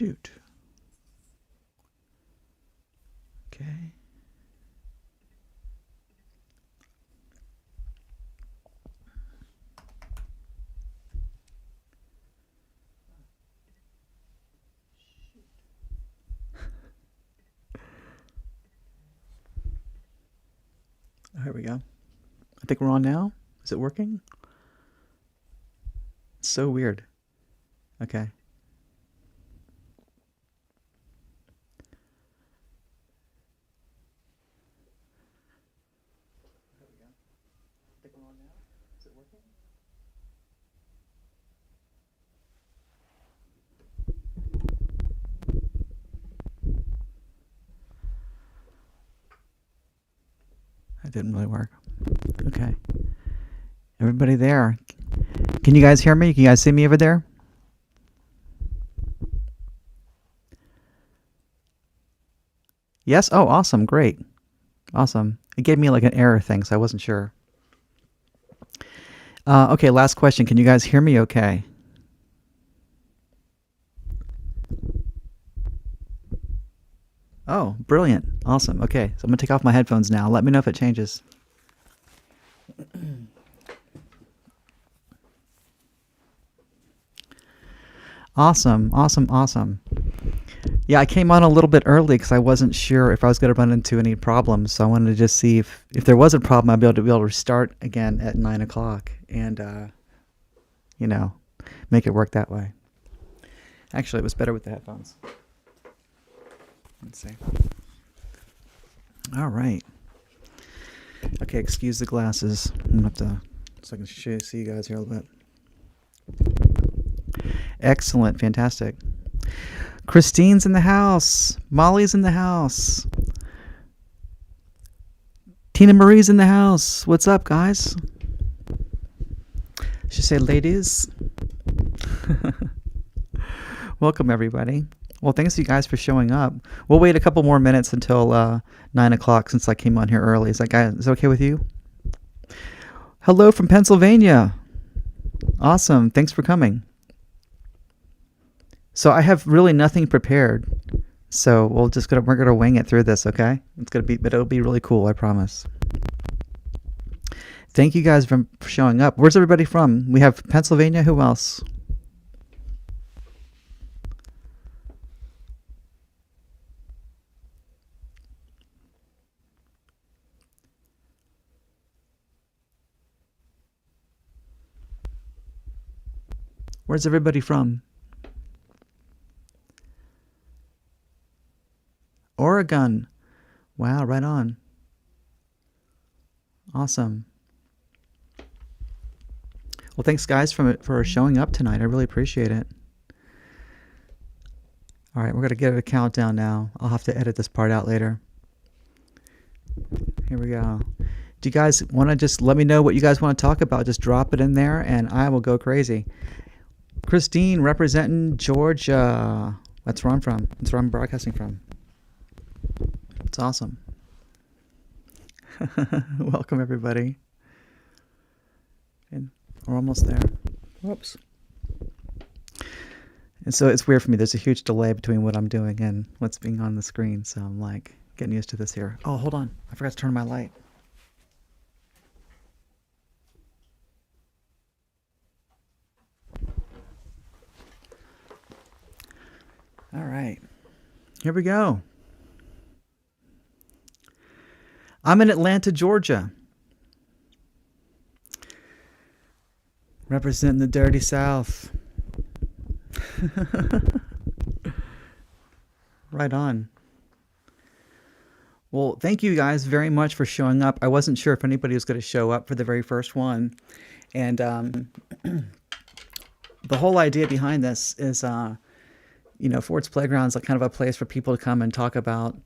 Shoot. Okay. Here we go. I think we're on now. Is it working? It's so weird. Okay. There we go. I think we're on now. Is it working? That didn't really work. Okay. Everybody there. Can you guys hear me? Can you guys see me over there? Yes? Oh, awesome. Great. Awesome. It gave me like an error thing, so I wasn't sure. Okay, last question. Can you guys hear me okay? Oh, brilliant. Awesome. Okay, so I'm going to take off my headphones now. Let me know if it changes. Awesome, awesome, awesome. Yeah, I came on a little bit early because I wasn't sure if I was going to run into any problems. So I wanted to just see if there was a problem, I'd be able to restart again at 9 o'clock and, you know, make it work that way. Actually, it was better with the headphones. Let's see. All right. Okay, excuse the glasses. I'm going to have to, so I can see you guys here a little bit. Excellent. Fantastic. Christine's in the house. Molly's in the house. Tina Marie's in the house. What's up, guys? Should say ladies. Welcome, everybody. Well, thanks you guys for showing up. We'll wait a couple more minutes until 9 o'clock since I came on here early. Is that okay with you? Hello from Pennsylvania. Awesome. Thanks for coming. So I have really nothing prepared. So we're gonna wing it through this, okay? But it'll be really cool, I promise. Thank you guys for showing up. Where's everybody from? We have Pennsylvania. Who else? Where's everybody from? Oregon. Wow, right on. Awesome. Well, thanks guys for showing up tonight. I really appreciate it. All right, we're going to get a countdown now. I'll have to edit this part out later. Here we go. Do you guys want to just let me know what you guys want to talk about? Just drop it in there and I will go crazy. Christine representing Georgia. That's where I'm from. That's where I'm broadcasting from. It's awesome. Welcome, everybody. And we're almost there. Whoops. And so it's weird for me. There's a huge delay between what I'm doing and what's being on the screen. So I'm like getting used to this here. Oh, hold on. I forgot to turn my light. All right. Here we go. I'm in Atlanta, Georgia. Representing the dirty South. Right on. Well, thank you guys very much for showing up. I wasn't sure if anybody was going to show up for the very first one. And the whole idea behind this is, Ford's Playground is like kind of a place for people to come and talk about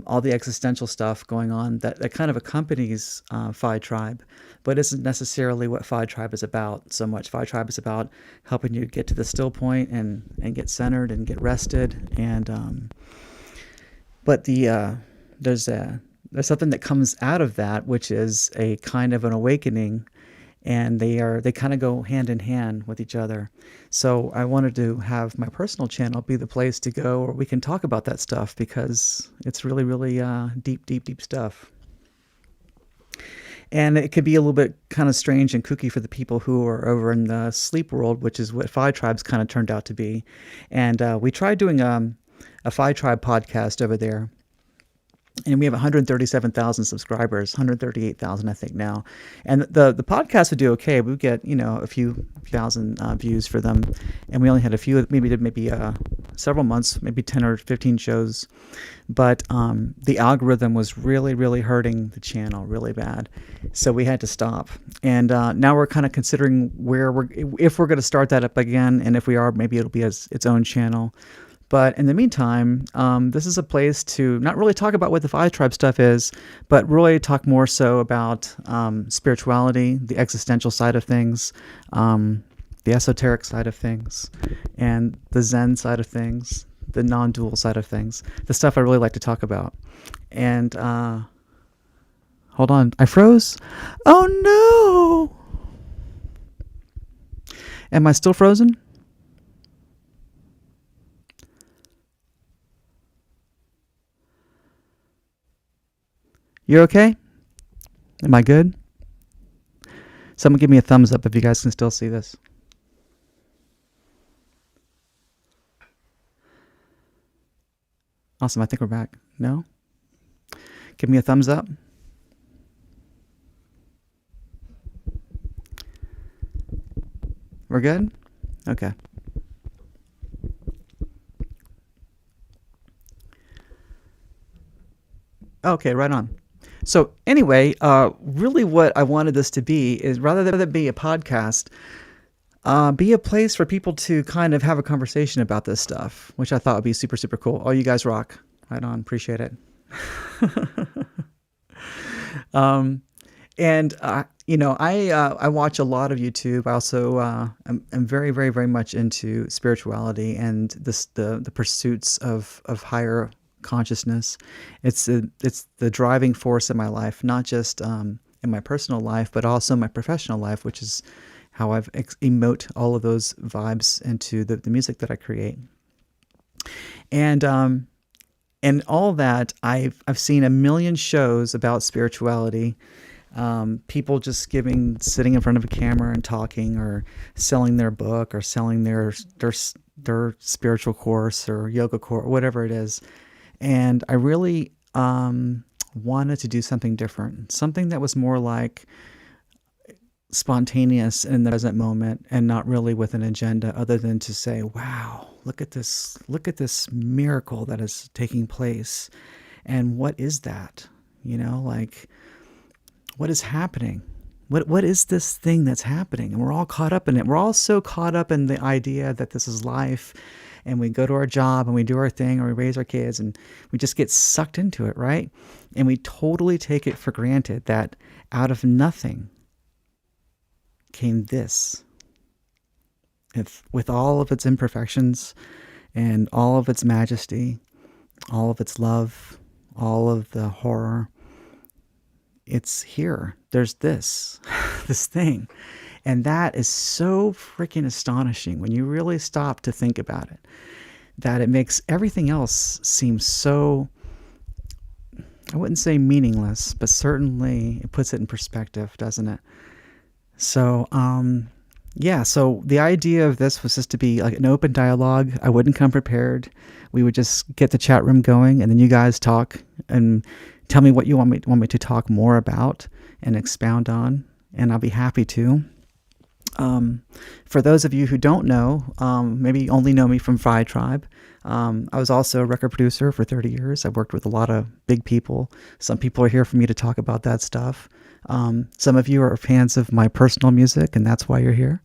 all the existential stuff going on that kind of accompanies Phi Tribe, but isn't necessarily what Phi Tribe is about so much. Phi Tribe is about helping you get to the still point and get centered and get rested. And but there's something that comes out of that, which is a kind of an awakening and they kind of go hand in hand with each other. So I wanted to have my personal channel be the place to go where we can talk about that stuff, because it's really, really deep stuff. And it could be a little bit kind of strange and kooky for the people who are over in the sleep world, which is what Phi Tribe's kind of turned out to be. And we tried doing a Phi Tribe podcast over there. And we have 137,000 subscribers, 138,000, I think, now. And the podcast would do okay. We would get, a few thousand views for them. And we only had a few, maybe several months, maybe 10 or 15 shows. But the algorithm was really, really hurting the channel really bad. So we had to stop. And now we're kind of considering if we're going to start that up again. And if we are, maybe it'll be its own channel. But in the meantime, this is a place to not really talk about what the Phi Tribe stuff is, but really talk more so about spirituality, the existential side of things, the esoteric side of things, and the Zen side of things, the non-dual side of things, the stuff I really like to talk about. And hold on, I froze. Oh no! Am I still frozen? You're okay? Am I good? Someone give me a thumbs up if you guys can still see this. Awesome, I think we're back. No? Give me a thumbs up. We're good? Okay. Okay, right on. So anyway, really what I wanted this to be is, rather than it be a podcast, be a place for people to kind of have a conversation about this stuff, which I thought would be super, super cool. Oh, you guys rock. Right on. Appreciate it. I watch a lot of YouTube. I also am very, very, very much into spirituality and the pursuits of higher consciousness. It's the driving force in my life, not just in my personal life, but also my professional life, which is how I've emote all of those vibes into the music that I create. And all that, I've seen a million shows about spirituality. People just sitting in front of a camera and talking, or selling their book, or selling their spiritual course or yoga course, whatever it is. And I really wanted to do something different, something that was more like spontaneous in the present moment, and not really with an agenda, other than to say, wow, look at this miracle that is taking place. And what is that? What is happening? What is this thing that's happening? And we're all caught up in it. We're all so caught up in the idea that this is life, and we go to our job and we do our thing, or we raise our kids, and we just get sucked into it, right? And we totally take it for granted that out of nothing came this. With all of its imperfections and all of its majesty, all of its love, all of the horror, it's here. There's this thing. And that is so freaking astonishing when you really stop to think about it, that it makes everything else seem so, I wouldn't say meaningless, but certainly it puts it in perspective, doesn't it? So, so the idea of this was just to be like an open dialogue. I wouldn't come prepared. We would just get the chat room going, and then you guys talk and tell me what you want me to talk more about and expound on, and I'll be happy to. For those of you who don't know, maybe only know me from Phi Tribe, I was also a record producer for 30 years. I've worked with a lot of big people. Some people are here for me to talk about that stuff. Some of you are fans of my personal music, and that's why you're here.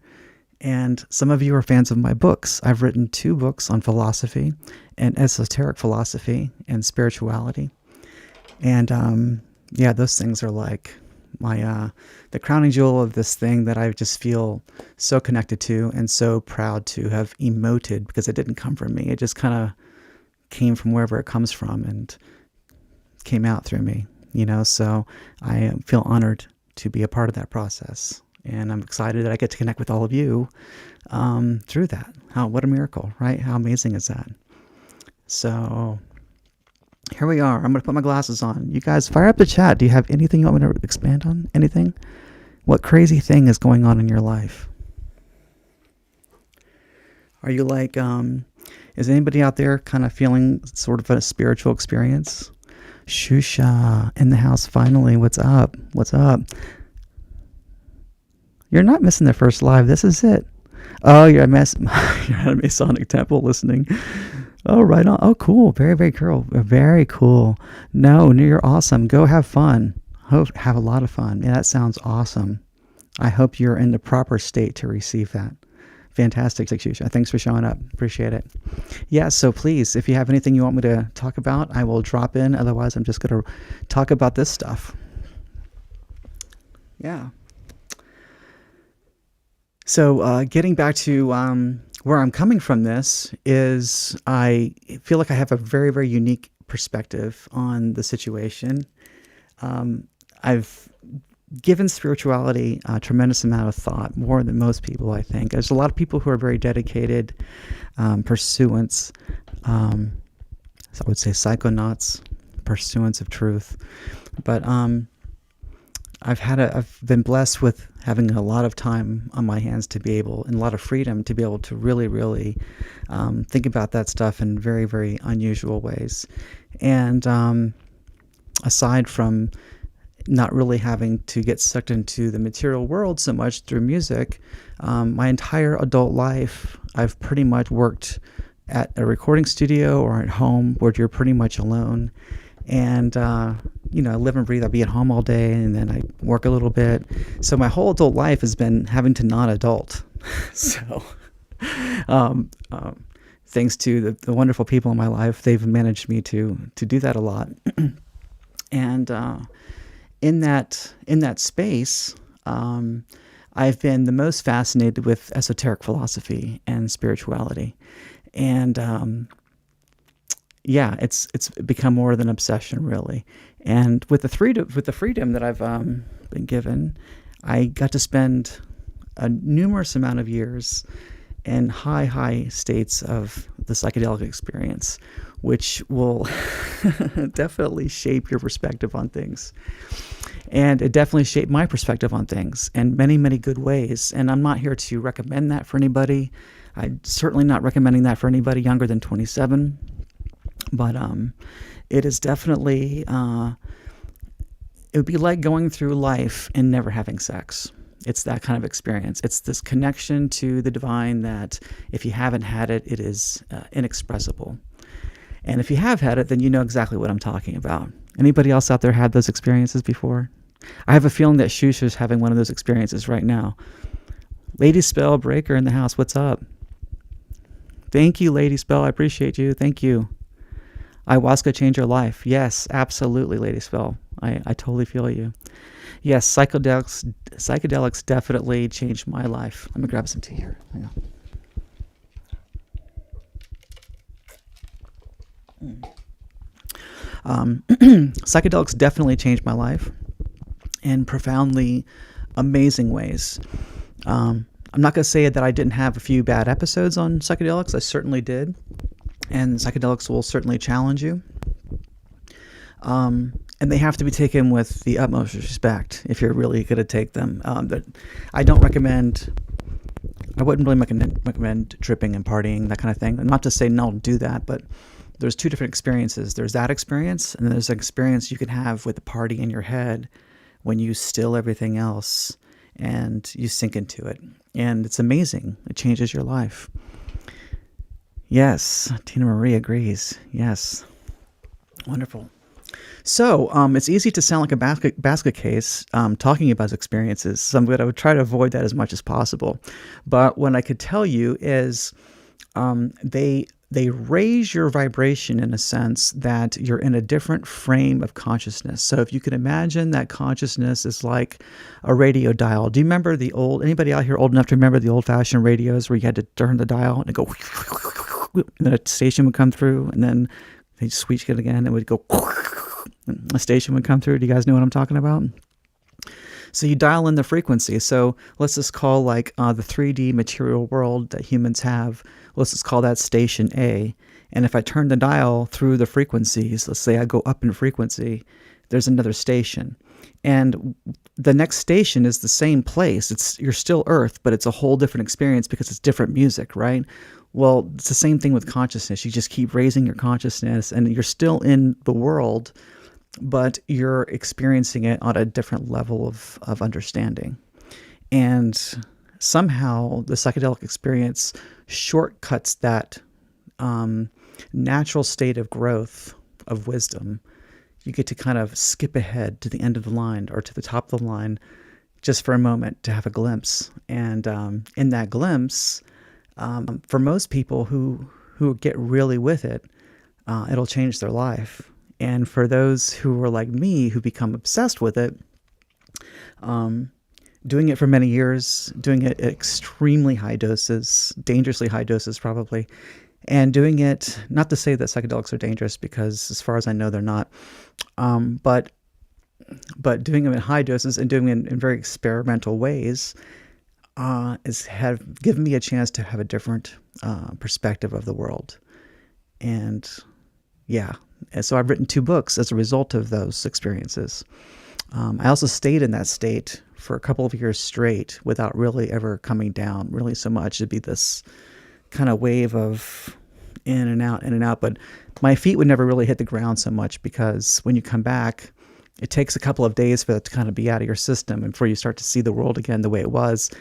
And some of you are fans of my books. I've written 2 books on philosophy, and esoteric philosophy, and spirituality. And those things are like the crowning jewel of this thing that I just feel so connected to and so proud to have emoted, because it didn't come from me. It just kind of came from wherever it comes from and came out through me, so I feel honored to be a part of that process. And I'm excited that I get to connect with all of you through that. What a miracle, right? How amazing is that? So here we are. I'm going to put my glasses on. You guys, fire up the chat. Do you have anything you want me to expand on? Anything? What crazy thing is going on in your life? Are you like, is anybody out there kind of feeling sort of a spiritual experience? Shusha in the house finally. What's up? What's up? You're not missing the first live. This is it. Oh, you're at a Masonic temple listening. Oh, right on. Oh, cool. Very, very cool. Very cool. No, you're awesome. Go have fun. Have a lot of fun. Yeah, that sounds awesome. I hope you're in the proper state to receive that. Fantastic, Shusha. Thanks for showing up. Appreciate it. Yeah, so please, if you have anything you want me to talk about, I will drop in. Otherwise, I'm just going to talk about this stuff. Yeah. So getting back to where I'm coming from, this is I feel like I have a very, very unique perspective on the situation. I've given spirituality a tremendous amount of thought, more than most people, I think. There's a lot of people who are very dedicated pursuants, so I would say psychonauts, pursuants of truth. But I've been blessed with having a lot of time on my hands to be able, and a lot of freedom to be able to really, really think about that stuff in very, very unusual ways. And aside from not really having to get sucked into the material world so much through music, my entire adult life, I've pretty much worked at a recording studio or at home where you're pretty much alone. And, I live and breathe. I'll be at home all day and then I work a little bit. So my whole adult life has been having to not adult. So, thanks to the wonderful people in my life, they've managed me to do that a lot. And, in that space, I've been the most fascinated with esoteric philosophy and spirituality. And, it's become more than an obsession, really. And with the freedom that I've been given, I got to spend a numerous amount of years in high states of the psychedelic experience, which will definitely shape your perspective on things. And it definitely shaped my perspective on things in many, many good ways. And I'm not here to recommend that for anybody. I'm certainly not recommending that for anybody younger than 27. But it is definitely, it would be like going through life and never having sex. It's that kind of experience. It's this connection to the divine that if you haven't had it, it is inexpressible. And if you have had it, then you know exactly what I'm talking about. Anybody else out there had those experiences before? I have a feeling that Shusha is having one of those experiences right now. Lady Spell Breaker in the house, what's up? Thank you, Lady Spell. I appreciate you. Thank you. Ayahuasca changed your life. Yes, absolutely, Lady Spell. I totally feel you. Yes, psychedelics definitely changed my life. Let me grab some tea here. Hang on. Psychedelics definitely changed my life in profoundly amazing ways. I'm not going to say that I didn't have a few bad episodes on psychedelics. I certainly did. And psychedelics will certainly challenge you. And they have to be taken with the utmost respect if you're really going to take them. I wouldn't really recommend tripping and partying, that kind of thing. Not to say no, do that, but there's two different experiences. There's that experience, and then there's an experience you can have with the party in your head when you still everything else and you sink into it. And it's amazing. It changes your life. Yes, Tina Marie agrees. Yes. Wonderful. So it's easy to sound like a basket case talking about experiences. So I'm going to try to avoid that as much as possible. But what I could tell you is they raise your vibration in a sense that you're in a different frame of consciousness. So if you can imagine that consciousness is like a radio dial. Do you remember anybody out here old enough to remember the old-fashioned radios where you had to turn the dial and it go, and then a station would come through, and then they'd switch it again, and it would go, and a station would come through. Do you guys know what I'm talking about? So you dial in the frequency. So let's just call like the 3D material world that humans have, let's just call that station A. And if I turn the dial through the frequencies, let's say I go up in frequency, there's another station. And the next station is the same place. You're still Earth, but it's a whole different experience because it's different music, right? Well, it's the same thing with consciousness. You just keep raising your consciousness and you're still in the world, but you're experiencing it on a different level of understanding. And somehow the psychedelic experience shortcuts that natural state of growth of wisdom. You get to kind of skip ahead to the end of the line or to the top of the line just for a moment to have a glimpse. And in that glimpse, for most people who get really with it, it'll change their life. And for those who are like me, who become obsessed with it, doing it for many years, doing it at extremely high doses, dangerously high doses probably, and doing it, not to say that psychedelics are dangerous, because as far as I know, they're not, but doing them in high doses and doing it in very experimental ways have given me a chance to have a different perspective of the world. And yeah, and so I've written 2 books as a result of those experiences. I also stayed in that state for a couple of years straight without really ever coming down really so much. It'd be this kind of wave of in and out, but my feet would never really hit the ground so much, because when you come back, it takes a couple of days for that to kind of be out of your system and before you start to see the world again the way it was.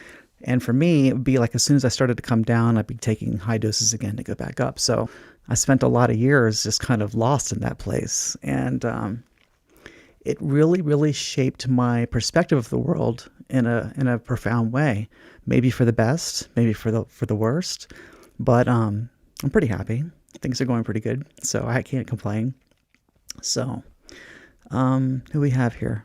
And for me, it would be like as soon as I started to come down, I'd be taking high doses again to go back up. So I spent a lot of years just kind of lost in that place. And it really, really shaped my perspective of the world in a profound way. Maybe for the best, maybe for the worst. But I'm pretty happy. Things are going pretty good, so I can't complain. So, who we have here?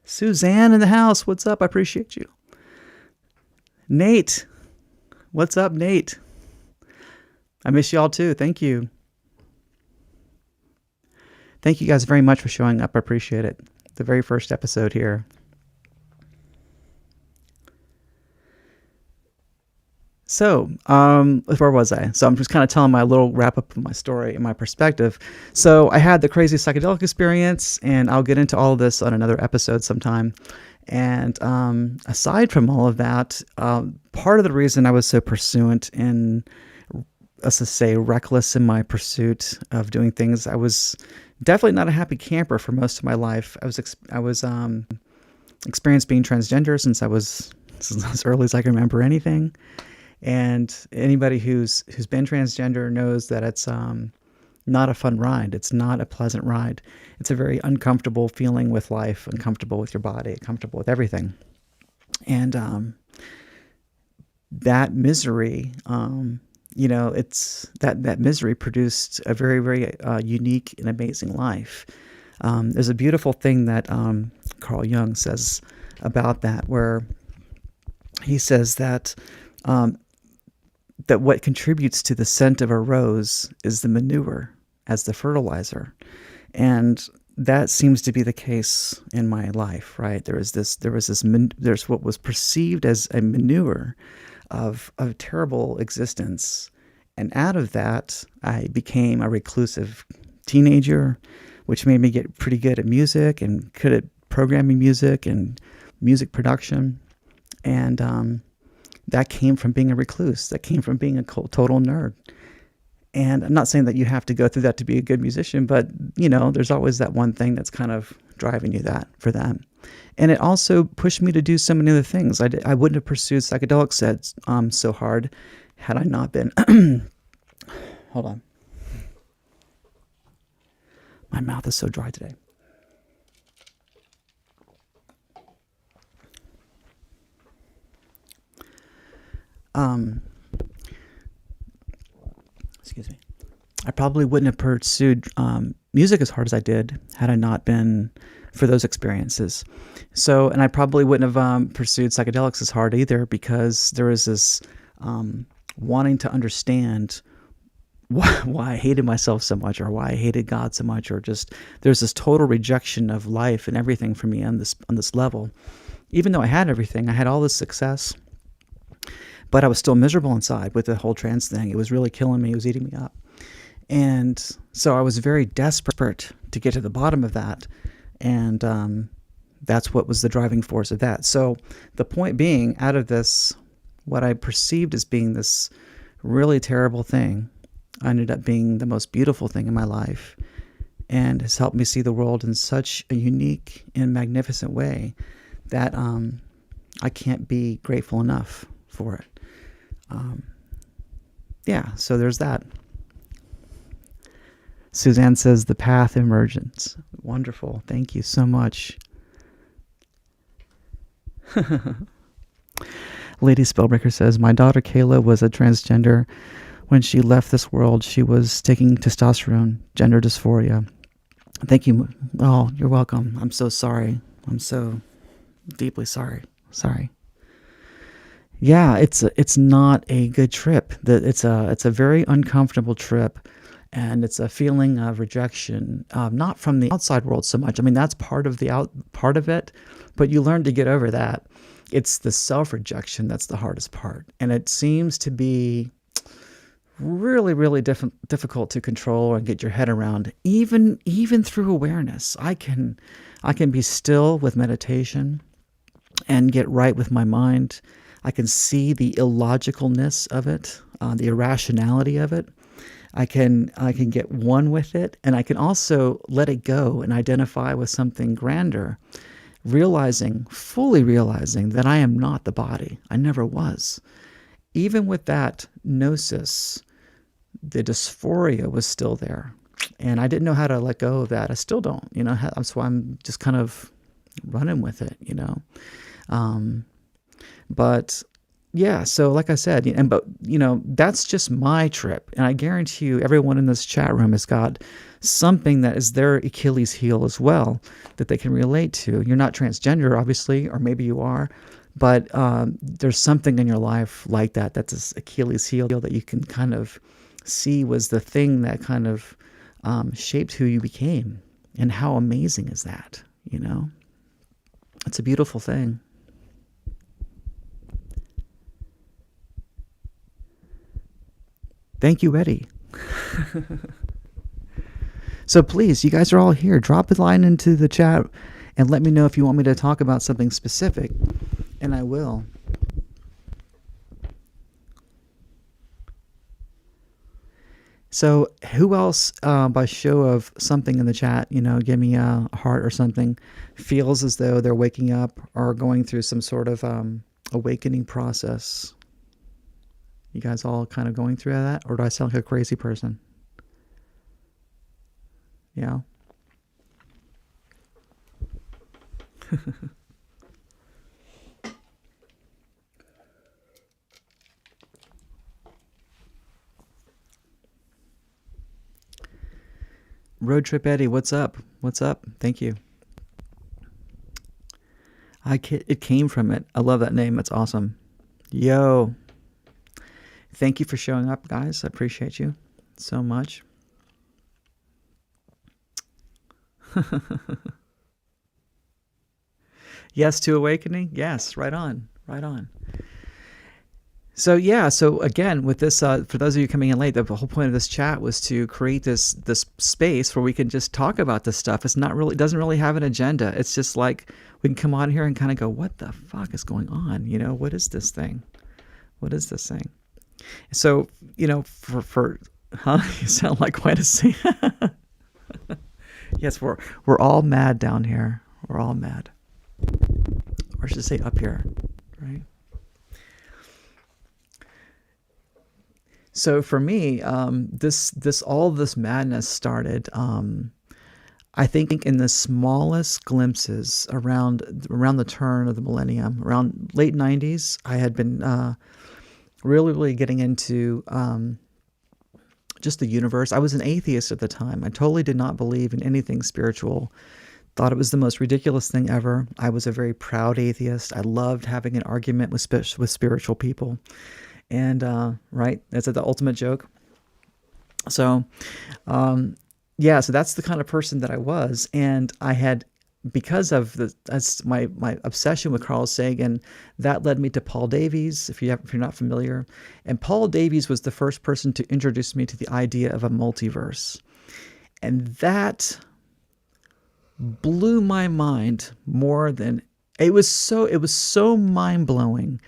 Suzanne in the house. What's up? I appreciate you. Nate. What's up, Nate? I miss y'all too. Thank you. Thank you guys very much for showing up. I appreciate it. The very first episode here. So, where was I? So I'm just kind of telling my little wrap up of my story and my perspective. So I had the crazy psychedelic experience, and I'll get into all of this on another episode sometime. And aside from all of that, part of the reason I was so pursuant and, let's just say, reckless in my pursuit of doing things, I was definitely not a happy camper for most of my life. I was experienced being transgender since as early as I can remember anything. And anybody who's been transgender knows that it's not a fun ride. It's not a pleasant ride. It's a very uncomfortable feeling with life, uncomfortable with your body, uncomfortable with everything. And that misery, it's that misery produced a very, very unique and amazing life. There's a beautiful thing that Carl Jung says about that, where he says that that what contributes to the scent of a rose is the manure as the fertilizer. And that seems to be the case in my life, right? There's what was perceived as a manure of terrible existence. And out of that, I became a reclusive teenager, which made me get pretty good at music and good at programming music and music production. And that came from being a recluse. That came from being a total nerd. And I'm not saying that you have to go through that to be a good musician, but, there's always that one thing that's kind of driving you for that. And it also pushed me to do so many other things. I wouldn't have pursued psychedelics so hard had I not been... Hold on. My mouth is so dry today. Excuse me. I probably wouldn't have pursued music as hard as I did had I not been for those experiences. So, and I probably wouldn't have pursued psychedelics as hard either, because there was this wanting to understand why I hated myself so much, or why I hated God so much, or just there's this total rejection of life and everything for me on this level. Even though I had everything, I had all this success, but I was still miserable inside with the whole trans thing. It was really killing me. It was eating me up. And so I was very desperate to get to the bottom of that. And that's what was the driving force of that. So the point being, out of this, what I perceived as being this really terrible thing, ended up being the most beautiful thing in my life, and has helped me see the world in such a unique and magnificent way that I can't be grateful enough for it. Yeah, so there's that. Suzanne says the path emergence. Wonderful. Thank you so much. Lady Spellbreaker says, my daughter Kayla was a transgender. When she left this world, she was taking testosterone, gender dysphoria. Thank you. Oh, you're welcome. I'm so sorry. I'm so deeply sorry. Sorry. Yeah, it's not a good trip. It's a very uncomfortable trip, and it's a feeling of rejection, not from the outside world so much. I mean, that's part of part of it, but you learn to get over that. It's the self-rejection that's the hardest part, and it seems to be really, really difficult to control and get your head around. Even through awareness, I can be still with meditation and get right with my mind. I can see the illogicalness of it, the irrationality of it. I can get one with it, and I can also let it go and identify with something grander, fully realizing that I am not the body. I never was. Even with that gnosis, the dysphoria was still there, and I didn't know how to let go of that. I still don't, that's why I'm just kind of running with it, But yeah, so like I said, that's just my trip. And I guarantee you everyone in this chat room has got something that is their Achilles heel as well that they can relate to. You're not transgender, obviously, or maybe you are, but there's something in your life like that that's this Achilles heel that you can kind of see was the thing that kind of shaped who you became. And how amazing is that, It's a beautiful thing. Thank you, Eddie. So please, you guys are all here. Drop a line into the chat and let me know if you want me to talk about something specific, and I will. So who else, by show of something in the chat, give me a heart or something, feels as though they're waking up or going through some sort of awakening process? You guys all kind of going through that? Or do I sound like a crazy person? Yeah. Road Trip Eddie, what's up? What's up? Thank you. It came from it. I love that name. It's awesome. Yo. Thank you for showing up, guys. I appreciate you so much. Yes to awakening? Yes, right on. Right on. So yeah, so again, with this, for those of you coming in late, the whole point of this chat was to create this space where we can just talk about this stuff. It doesn't really have an agenda. It's just like we can come on here and kind of go, what the fuck is going on? What is this thing? What is this thing? So, for huh? You sound like quite a scene. Yes, we're all mad down here. We're all mad. Or I should say up here, right? So for me, all this madness started, I think, in the smallest glimpses around the turn of the millennium, around late 90s. I had been really getting into just the universe. I was an atheist at the time. I totally did not believe in anything spiritual. Thought it was the most ridiculous thing ever. I was a very proud atheist. I loved having an argument with spiritual people. And, right, that's the ultimate joke. So, yeah, so that's the kind of person that I was, and I had, because of that's my obsession with Carl Sagan, that led me to Paul Davies. If you're not familiar, and Paul Davies was the first person to introduce me to the idea of a multiverse, and that blew my mind more than it was so mind blowing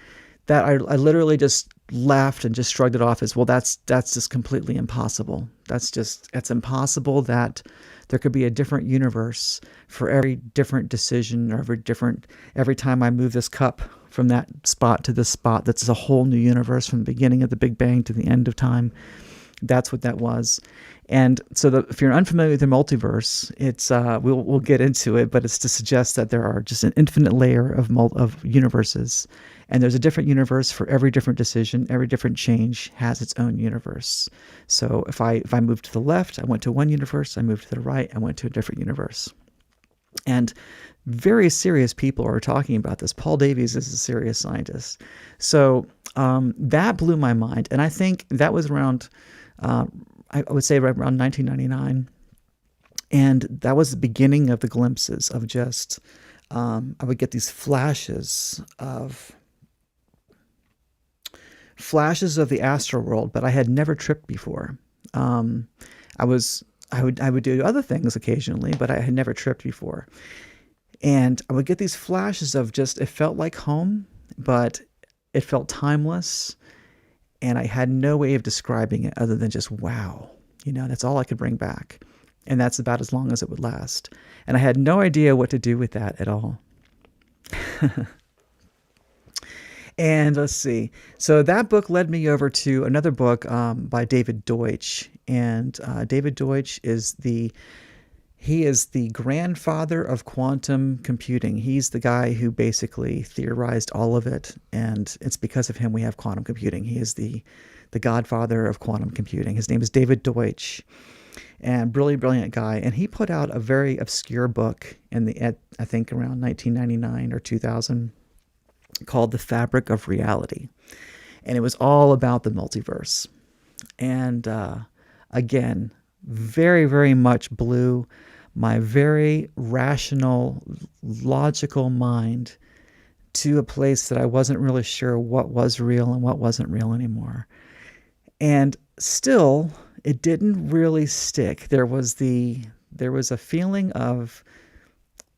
that I literally just laughed and just shrugged it off as, well, that's just completely impossible. It's impossible that there could be a different universe for every different decision, or every time I move this cup from that spot to this spot. That's a whole new universe from the beginning of the Big Bang to the end of time. That's what that was. And so if you're unfamiliar with the multiverse, it's we'll get into it, but it's to suggest that there are just an infinite layer of universes, and there's a different universe for every different decision. Every different change has its own universe. So if I moved to the left, I went to one universe. I moved to the right, I went to a different universe. And very serious people are talking about this. Paul Davies is a serious scientist. So that blew my mind, and I think that was around. I would say right around 1999. And that was the beginning of the glimpses of just, I would get these flashes of the astral world, but I had never tripped before. I would do other things occasionally, but I had never tripped before. And I would get these flashes of just, it felt like home, but it felt timeless. And I had no way of describing it other than just, wow, that's all I could bring back. And that's about as long as it would last. And I had no idea what to do with that at all. And let's see. So that book led me over to another book by David Deutsch. And David Deutsch is the grandfather of quantum computing. He's the guy who basically theorized all of it, and it's because of him we have quantum computing. He is the godfather of quantum computing. His name is David Deutsch, and really brilliant guy. And he put out a very obscure book I think around 1999 or 2000 called The Fabric of Reality, and it was all about the multiverse. And again, very, very much blew my very rational, logical mind to a place that I wasn't really sure what was real and what wasn't real anymore. And still, it didn't really stick. There was a feeling of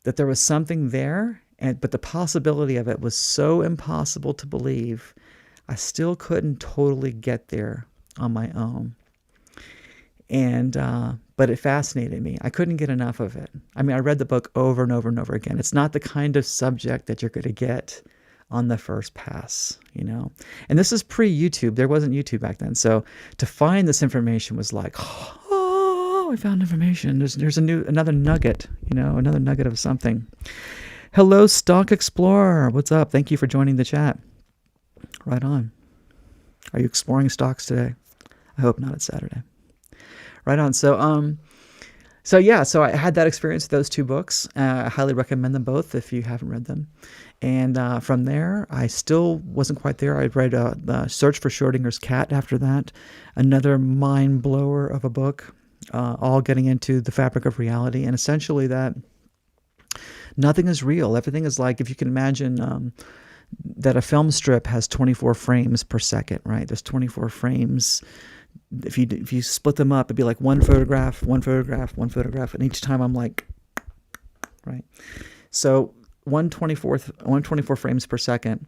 that there was something there, but the possibility of it was so impossible to believe, I still couldn't totally get there on my own. And but it fascinated me. I couldn't get enough of it. I mean, I read the book over and over and over again. It's not the kind of subject that you're going to get on the first pass, And this is pre-YouTube. There wasn't YouTube back then. So to find this information was like, oh, I found information. There's another nugget, another nugget of something. Hello, Stock Explorer. What's up? Thank you for joining the chat. Right on. Are you exploring stocks today? I hope not. It's Saturday. Right on. So I had that experience with those two books. I highly recommend them both if you haven't read them. And from there, I still wasn't quite there. I read The Search for Schrodinger's Cat after that, another mind blower of a book, all getting into the fabric of reality, and essentially that nothing is real. Everything is like, if you can imagine that a film strip has 24 frames per second, right? There's 24 frames. If you split them up, it'd be like one photograph, and each time I'm like, right? So 124 frames per second.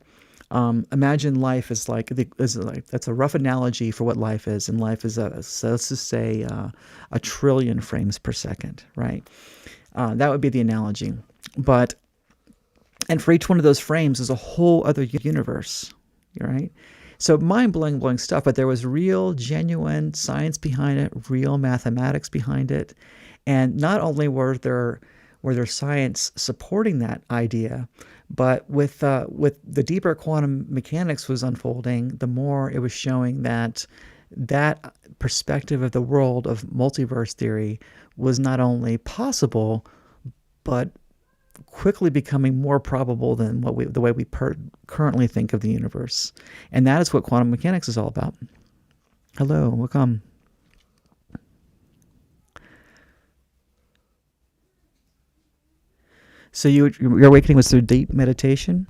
Imagine life is like that's a rough analogy for what life is, and life is so let's just say a trillion frames per second, right? That would be the analogy. And for each one of those frames is a whole other universe, right? So mind-blowing stuff, but there was real, genuine science behind it, real mathematics behind it. And not only were there science supporting that idea, but with the deeper quantum mechanics was unfolding, the more it was showing that perspective of the world of multiverse theory was not only possible, but quickly becoming more probable than the way we currently think of the universe. And that is what quantum mechanics is all about. Hello, welcome. So your awakening was through deep meditation?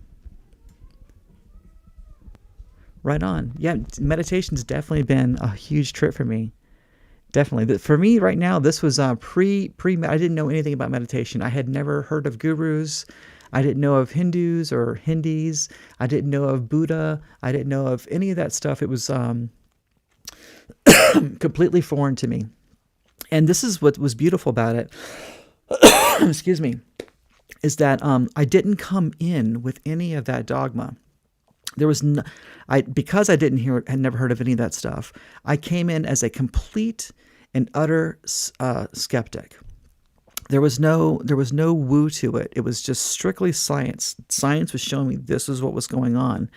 Right on. Yeah, meditation's definitely been a huge trip for me. Definitely. For me right now, this was pre I didn't know anything about meditation. I had never heard of gurus. I didn't know of Hindus or Hindis. I didn't know of Buddha. I didn't know of any of that stuff. It was completely foreign to me. And this is what was beautiful about it. Excuse me. Is that I didn't come in with any of that dogma. There was no, because I didn't hear, had never heard of any of that stuff. I came in as a complete and utter skeptic. There was no woo to it. It was just strictly science. Science was showing me this is what was going on,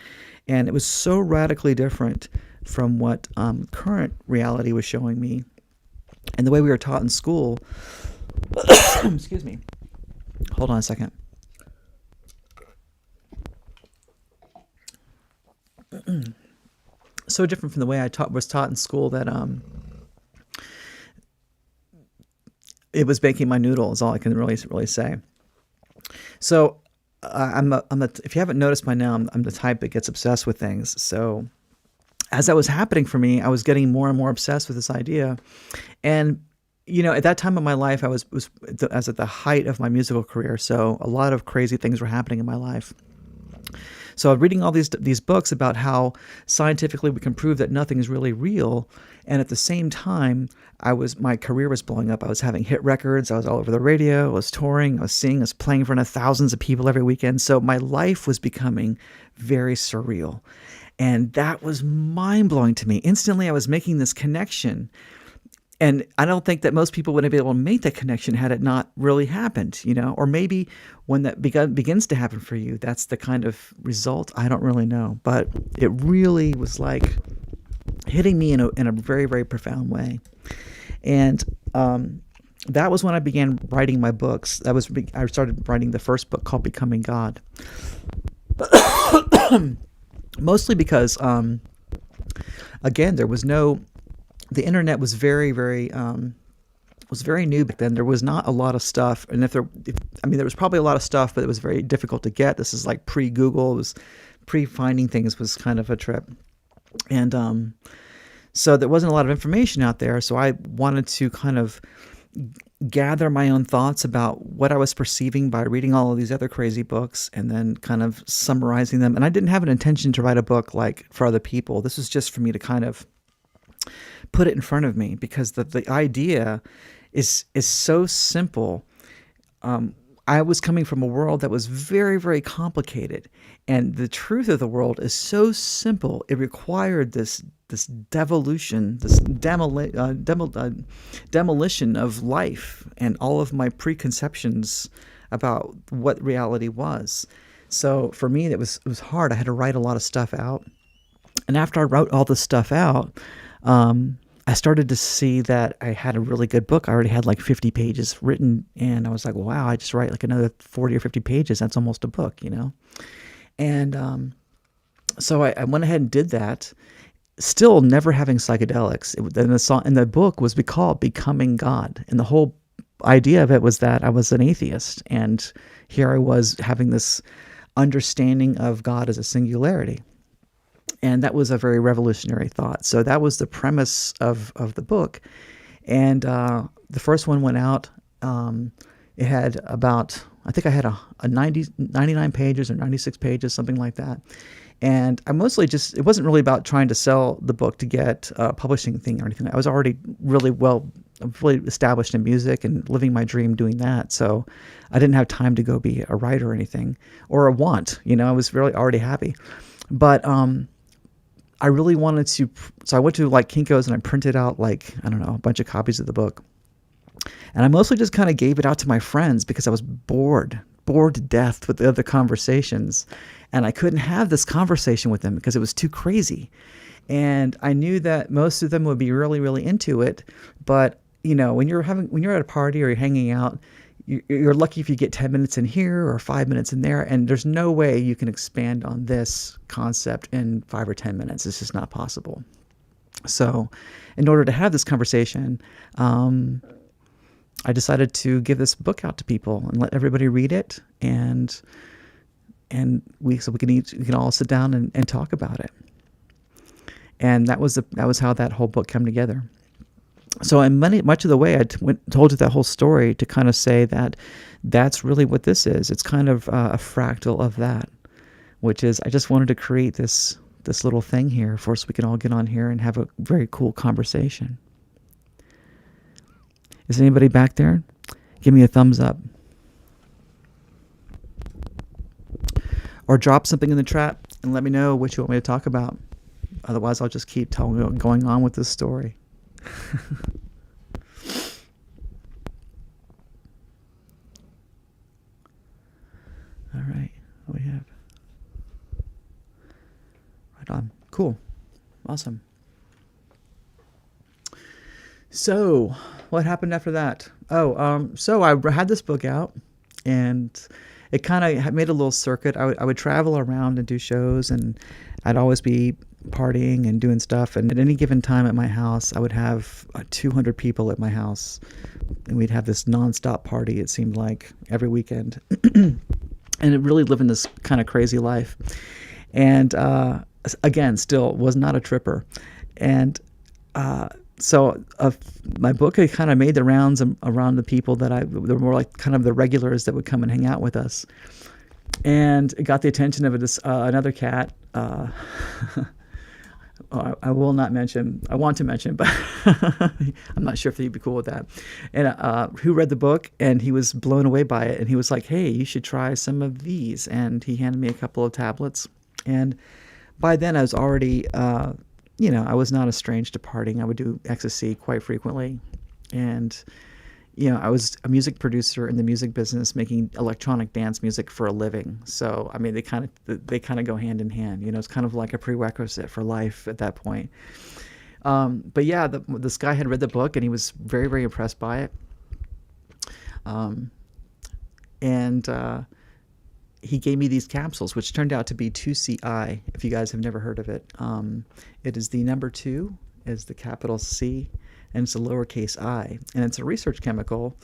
and it was so radically different from what current reality was showing me, and the way we were taught in school. Excuse me. Hold on a second. So different from the way I was taught in school that it was baking my noodle is all I can really say. So if you haven't noticed by now, I'm the type that gets obsessed with things. So as that was happening for me, I was getting more and more obsessed with this idea. And at that time of my life, I was at the height of my musical career. So a lot of crazy things were happening in my life. So I'm reading all these books about how scientifically we can prove that nothing is really real, and at the same time, my career was blowing up. I was having hit records. I was all over the radio. I was touring. I was singing. I was playing in front of thousands of people every weekend. So my life was becoming very surreal, and that was mind blowing to me. Instantly, I was making this connection. And I don't think that most people would be able to make that connection had it not really happened, or maybe when that begins to happen for you, that's the kind of result. I don't really know, but it really was like hitting me in a very, very profound way. And that was when I began writing my books. I started writing the first book called Becoming God. Mostly because, again, the internet was very, very new back then. There was not a lot of stuff, and there was probably a lot of stuff, but it was very difficult to get. This is like pre-Google. It was pre-finding things was kind of a trip, and so there wasn't a lot of information out there. So I wanted to kind of gather my own thoughts about what I was perceiving by reading all of these other crazy books, and then kind of summarizing them. And I didn't have an intention to write a book like for other people. This was just for me to kind of put it in front of me, because the idea is so simple. I was coming from a world that was very, very complicated, and the truth of the world is so simple. It required this devolution, this demolition of life and all of my preconceptions about what reality was. So for me, it was hard. I had to write a lot of stuff out, and after I wrote all this stuff out, I started to see that I had a really good book. I already had like 50 pages written, and I was like, wow, I just write like another 40 or 50 pages. That's almost a book, And so I went ahead and did that, still never having psychedelics. And the book was called Becoming God. And the whole idea of it was that I was an atheist, and here I was having this understanding of God as a singularity. And that was a very revolutionary thought. So that was the premise of the book. And the first one went out. It had about, I think I had a 99 pages or 96 pages, something like that. And I mostly it wasn't really about trying to sell the book to get a publishing thing or anything. I was already really fully established in music and living my dream doing that. So I didn't have time to go be a writer or anything, or a want, I was really already happy. But I really wanted to, so I went to like Kinko's and I printed out a bunch of copies of the book. And I mostly just kind of gave it out to my friends because I was bored to death with the other conversations. And I couldn't have this conversation with them because it was too crazy. And I knew that most of them would be really, really into it. But, when you're at a party or you're hanging out, you're lucky if you get 10 minutes in here or 5 minutes in there, and there's no way you can expand on this concept in 5 or 10 minutes. It's just not possible. So in order to have this conversation, I decided to give this book out to people and let everybody read it, and we can all sit down and talk about it. And that was how that whole book came together. So in much of the way, I told you that whole story to kind of say that that's really what this is. It's kind of a fractal of that, which is I just wanted to create this little thing here for us so we can all get on here and have a very cool conversation. Is anybody back there? Give me a thumbs up. Or drop something in the chat and let me know what you want me to talk about. Otherwise, I'll just keep going on with this story. All right, what do we have? Right on. Cool. Awesome. So, what happened after that? So I had this book out, and it kind of made a little circuit. I would travel around and do shows, and I'd always be partying and doing stuff. And at any given time at my house, I would have 200 people at my house, and we'd have this nonstop party, it seemed like, every weekend. And it really living this kind of crazy life. And again, still was not a tripper. And so my book had kind of made the rounds around the people that they were more like kind of the regulars that would come and hang out with us. And it got the attention of another cat. I will not mention. I want to mention, but I'm not sure if he'd be cool with that. And who read the book, and he was blown away by it. And he was like, "Hey, you should try some of these." And he handed me a couple of tablets. And by then, I was already, I was not estranged to partying. I would do ecstasy quite frequently, and I was a music producer in the music business, making electronic dance music for a living. So, I mean, they kind of go hand in hand. It's kind of like a prerequisite for life at that point. But yeah, this guy had read the book, and he was very, very impressed by it. And he gave me these capsules, which turned out to be 2CI, if you guys have never heard of it. It is the number 2 is the capital C, and it's a lowercase I, and it's a research chemical.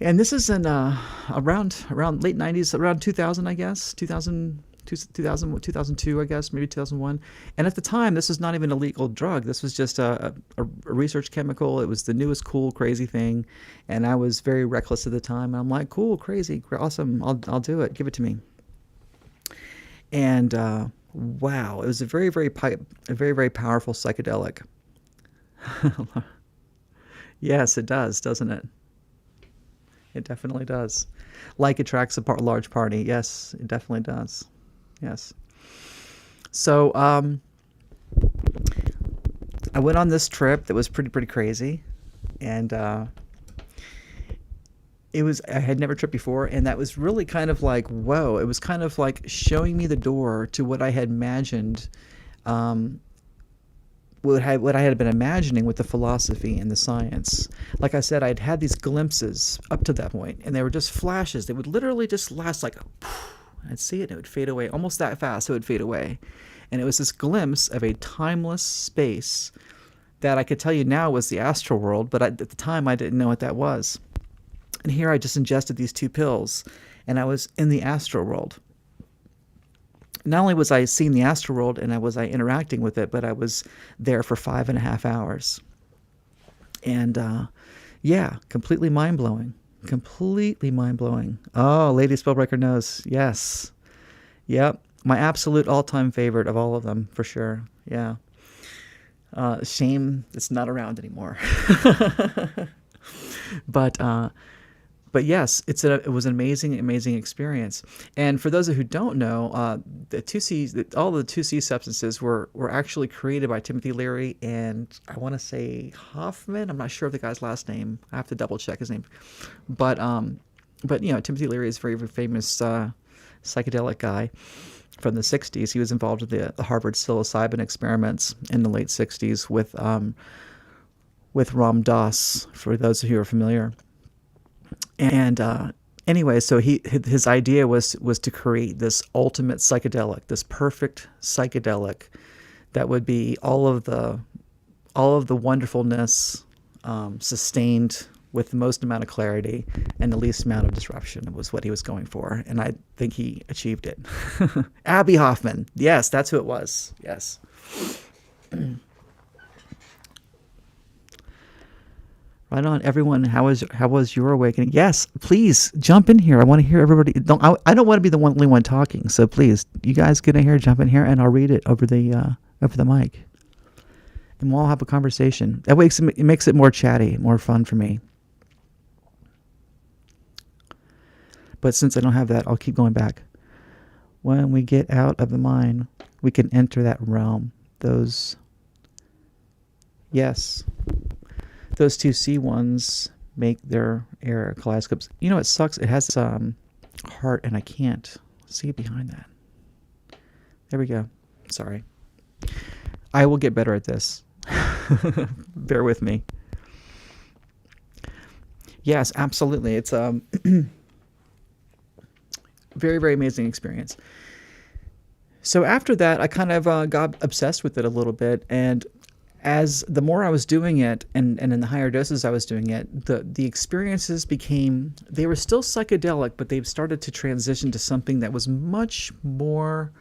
And this is in around late 90s, around 2000, I guess, 2002, I guess, maybe 2001. And at the time, this was not even a legal drug. This was just a research chemical. It was the newest, cool, crazy thing. And I was very reckless at the time. I'm like, cool, crazy, awesome. I'll do it. Give it to me. And wow, it was a very, very powerful psychedelic. Yes, it does, doesn't it? It definitely does. Like attracts a large party. Yes, it definitely does. Yes. So I went on this trip that was pretty crazy, and I had never tripped before, and that was really kind of like, whoa. It was kind of like showing me the door to what I had imagined, what I had been imagining with the philosophy and the science. Like I said, I'd had these glimpses up to that point, and they were just flashes. They would literally just last like, I'd see it, and it would fade away, almost that fast, it would fade away. And it was this glimpse of a timeless space that I could tell you now was the astral world, but at the time I didn't know what that was. And here I just ingested these 2 pills, and I was in the astral world. Not only was I seeing the astral world and was I interacting with it, but I was there for 5.5 hours. And yeah, completely mind-blowing. Completely mind-blowing. Oh, Lady Spellbreaker knows. Yes. Yep. My absolute all-time favorite of all of them, for sure. Yeah. Shame it's not around anymore. But yes, it was an amazing experience. And for those who don't know, all the 2C substances were actually created by Timothy Leary and I want to say Hoffman. I'm not sure of the guy's last name. I have to double check his name. But Timothy Leary is a very, very famous psychedelic guy from the 60s. He was involved with the Harvard psilocybin experiments in the late 60s with Ram Dass, for those who are familiar. And anyway, so his idea was to create this ultimate psychedelic, this perfect psychedelic that would be all of the wonderfulness sustained with the most amount of clarity and the least amount of disruption was what he was going for. And I think he achieved it. Abby Hoffman. Yes, that's who it was. Yes. Right on, everyone. How was your awakening? Yes, please jump in here. I want to hear everybody. I don't want to be the only one talking. So please, you guys get in here, jump in here, and I'll read it over the mic, and we'll all have a conversation. That way, it makes it more chatty, more fun for me. But since I don't have that, I'll keep going back. When we get out of the mind, we can enter that realm. Those two C1s make their air kaleidoscopes. You know, it sucks. It has heart, and I can't see behind that. There we go. Sorry. I will get better at this. Bear with me. Yes, absolutely. It's very, very amazing experience. So after that, I kind of got obsessed with it a little bit, and as the more I was doing it, and in the higher doses I was doing it, the experiences they were still psychedelic, but they've started to transition to something that was much more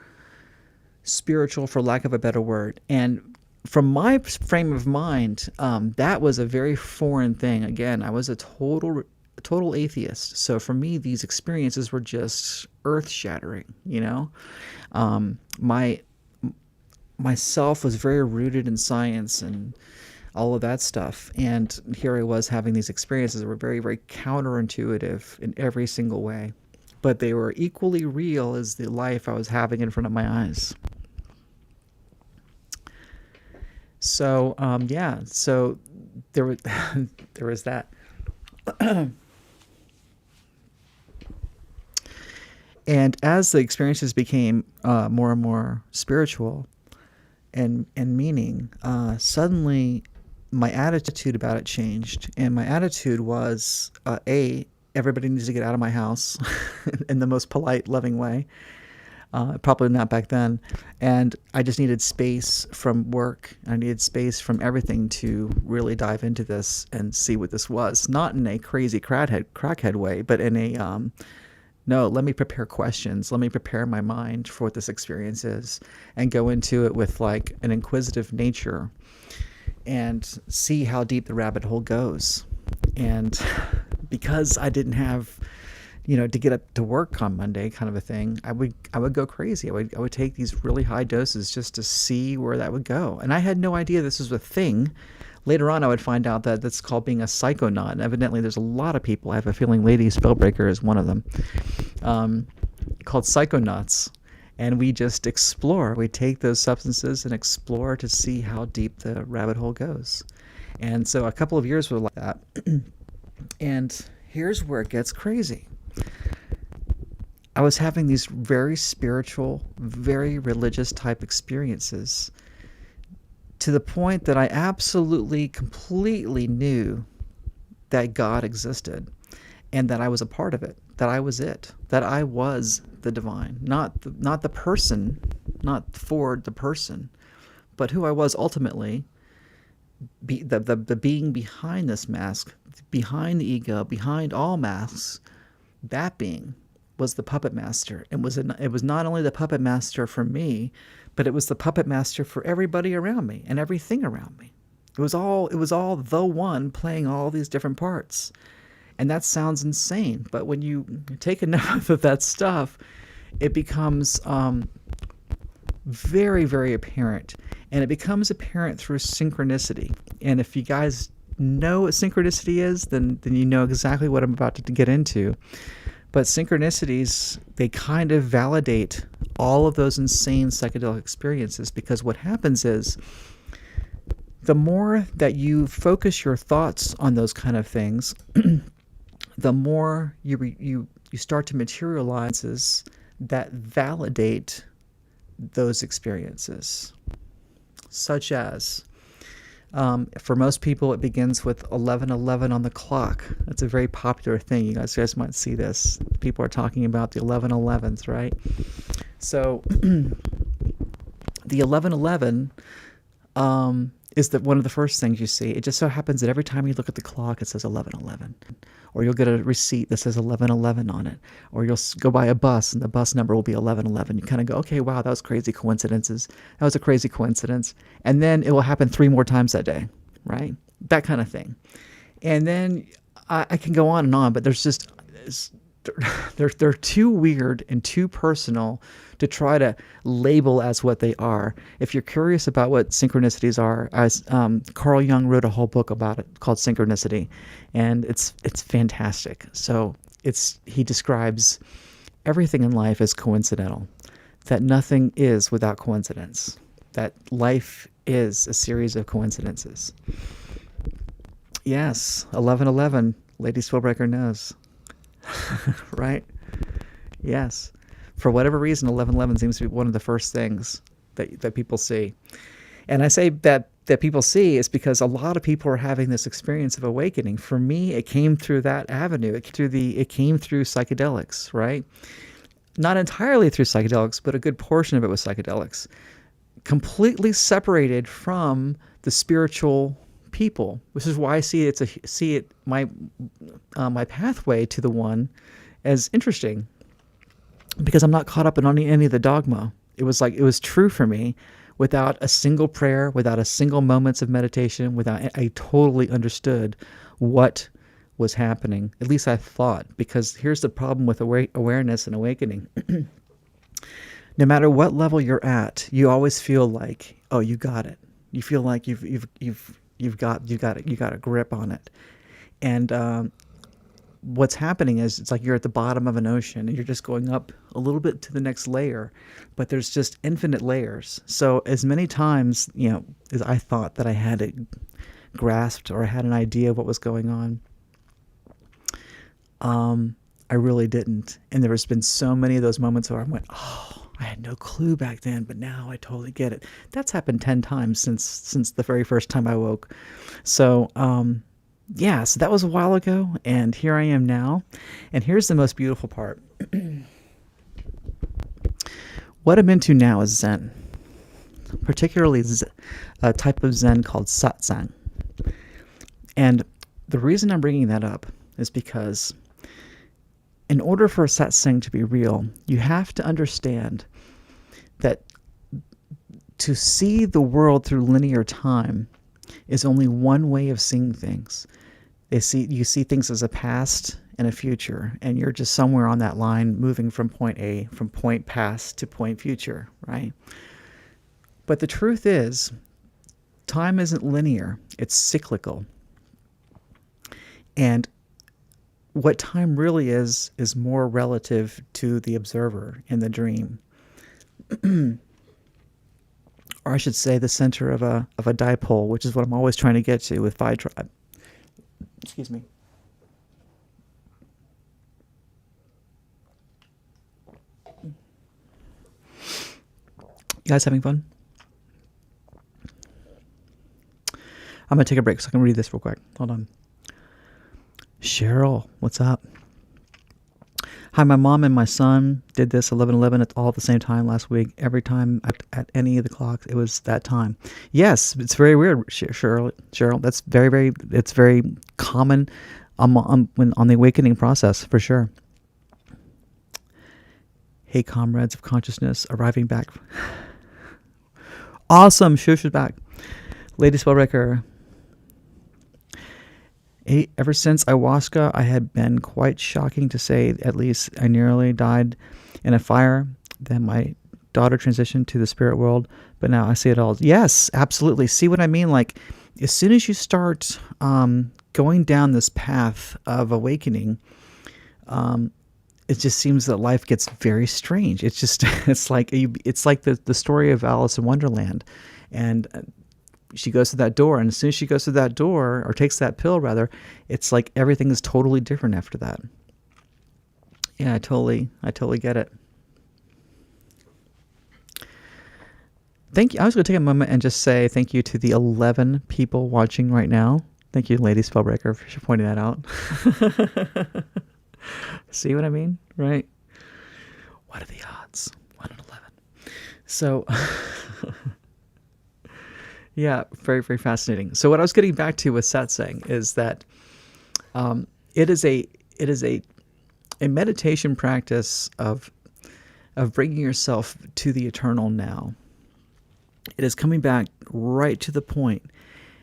spiritual, for lack of a better word. And from my frame of mind, that was a very foreign thing. Again, I was a total atheist. So for me, these experiences were just earth-shattering, you know? Myself was very rooted in science and all of that stuff. And here I was having these experiences that were very, very counterintuitive in every single way. But they were equally real as the life I was having in front of my eyes. So, so there was that. And as the experiences became more and more spiritual and meaning, suddenly my attitude about it changed. And my attitude was, everybody needs to get out of my house in the most polite, loving way. Probably not back then. And I just needed space from work. I needed space from everything to really dive into this and see what this was. Not in a crazy crackhead way, but in a, no, let me prepare questions. Let me prepare my mind for what this experience is and go into it with like an inquisitive nature and see how deep the rabbit hole goes. And because I didn't have, to get up to work on Monday kind of a thing, I would go crazy. I would take these really high doses just to see where that would go. And I had no idea this was a thing. Later on, I would find out that that's called being a psychonaut. And evidently, there's a lot of people, I have a feeling Lady Spellbreaker is one of them, called psychonauts. And we just explore. We take those substances and explore to see how deep the rabbit hole goes. And so a couple of years were like that. And here's where it gets crazy. I was having these very spiritual, very religious type experiences, to the point that I absolutely, completely knew that God existed and that I was a part of it, that I was it, that I was the divine, not the person, not for the person, but who I was ultimately, the being behind this mask, behind the ego, behind all masks. That being was the puppet master. It was not only the puppet master for me, but it was the puppet master for everybody around me and everything around me. It was all the one playing all these different parts. And that sounds insane, but when you take enough of that stuff, it becomes very, very apparent. And it becomes apparent through synchronicity. And if you guys know what synchronicity is, then you know exactly what I'm about to get into. But synchronicities, they kind of validate all of those insane psychedelic experiences, because what happens is the more that you focus your thoughts on those kind of things, the more you start to materialize that validate those experiences, such as, for most people, it begins with 11:11 on the clock. That's a very popular thing. You guys might see this. People are talking about the 11:11s, right? So the 11:11 is that one of the first things you see. It just so happens that every time you look at the clock, it says 11:11, or you'll get a receipt that says 11:11 on it, or you'll go by a bus and the bus number will be 11:11. You kind of go, okay, wow, that was crazy coincidences. That was a crazy coincidence, and then it will happen 3 more times that day, right? That kind of thing, and then I can go on, but there's just they're too weird and too personal to try to label as what they are. If you're curious about what synchronicities are, as Carl Jung wrote a whole book about it called Synchronicity, and it's fantastic. So he describes everything in life as coincidental, that nothing is without coincidence, that life is a series of coincidences. Yes, 11:11, Lady Spellbreaker knows. Right? Yes. For whatever reason, 11:11 seems to be one of the first things that people see. And I say that people see is because a lot of people are having this experience of awakening. For me, it came through that avenue. It came through psychedelics, right? Not entirely through psychedelics, but a good portion of it was psychedelics. Completely separated from the spiritual people, which is why I see my pathway to the one as interesting, because I'm not caught up in any of the dogma. It was true for me, without a single prayer, without a single moments of meditation, I totally understood what was happening. At least I thought, because here's the problem with awareness and awakening. No matter what level you're at, you always feel like, oh, you got it. You feel like you've got a grip on it. And what's happening is it's like you're at the bottom of an ocean and you're just going up a little bit to the next layer, but there's just infinite layers. So as many times, as I thought that I had it grasped or I had an idea of what was going on, I really didn't. And there's been so many of those moments where I went, oh, I had no clue back then, but now I totally get it. That's happened 10 times since the very first time I woke. So, so that was a while ago, and here I am now. And here's the most beautiful part. What I'm into now is Zen, particularly a type of Zen called Satsang. And the reason I'm bringing that up is because in order for a Satsang to be real, you have to understand that to see the world through linear time is only one way of seeing things. You see things as a past and a future, and you're just somewhere on that line moving from point past to point future, right? But the truth is, time isn't linear, it's cyclical. And what time really is more relative to the observer in the dream. Or I should say the center of a dipole, which is what I'm always trying to get to with Phi Tribe. Excuse me. You guys having fun? I'm going to take a break so I can read this real quick. Hold on. Cheryl, what's up? Hi, my mom and my son did this 11:11 at all at the same time last week. Every time at any of the clocks, it was that time. Yes, it's very weird, Cheryl. That's it's very common on the awakening process, for sure. Hey, comrades of consciousness, arriving back. Awesome, Shush is back. Lady Spellbreaker. Ever since ayahuasca, I had been quite shocking to say, at least I nearly died in a fire. Then my daughter transitioned to the spirit world, but now I see it all. Yes, absolutely. See what I mean? Like, as soon as you start going down this path of awakening, it just seems that life gets very strange. It's like the story of Alice in Wonderland, and she goes to that door, and as soon as she goes to that door, or takes that pill rather, it's like everything is totally different after that. Yeah, I totally get it. Thank you. I was going to take a moment and just say thank you to the 11 people watching right now. Thank you, Lady Spellbreaker, for pointing that out. See what I mean? Right? What are the odds? 1 in 11. So... Yeah, very, very fascinating. So what I was getting back to with satsang is that it is a meditation practice of bringing yourself to the eternal now. It is coming back right to the point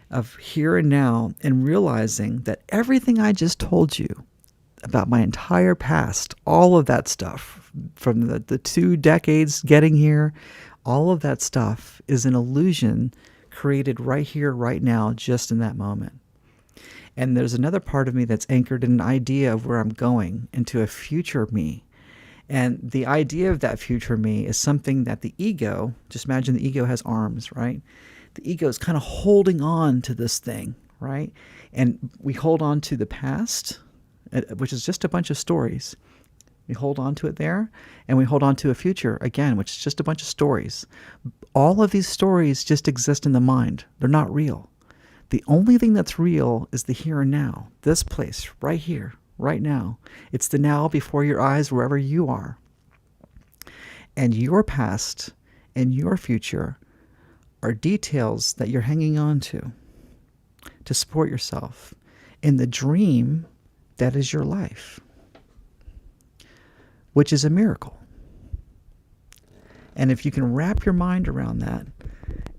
of here and now and realizing that everything I just told you about my entire past, all of that stuff from the 2 decades getting here, all of that stuff is an illusion created right here, right now, just in that moment. And there's another part of me that's anchored in an idea of where I'm going into a future me. And the idea of that future me is something that the ego, just imagine the ego has arms, right? The ego is kind of holding on to this thing, right? And we hold on to the past, which is just a bunch of stories. We hold on to it there, and we hold on to a future, again, which is just a bunch of stories. All of these stories just exist in the mind. They're not real. The only thing that's real is the here and now, this place, right here, right now. It's the now before your eyes, wherever you are. And your past and your future are details that you're hanging on to support yourself in the dream that is your life, which is a miracle. And if you can wrap your mind around that,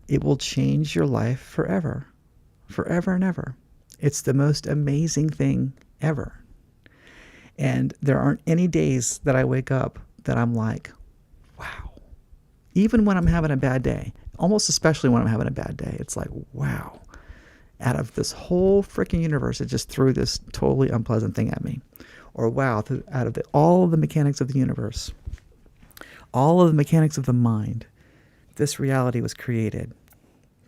it will change your life forever, forever and ever. It's the most amazing thing ever. And there aren't any days that I wake up that I'm like, wow. Even when I'm having a bad day, almost especially when I'm having a bad day, it's like, wow. Out of this whole freaking universe, it just threw this totally unpleasant thing at me. Or wow, out of all of the mechanics of the universe, all of the mechanics of the mind, this reality was created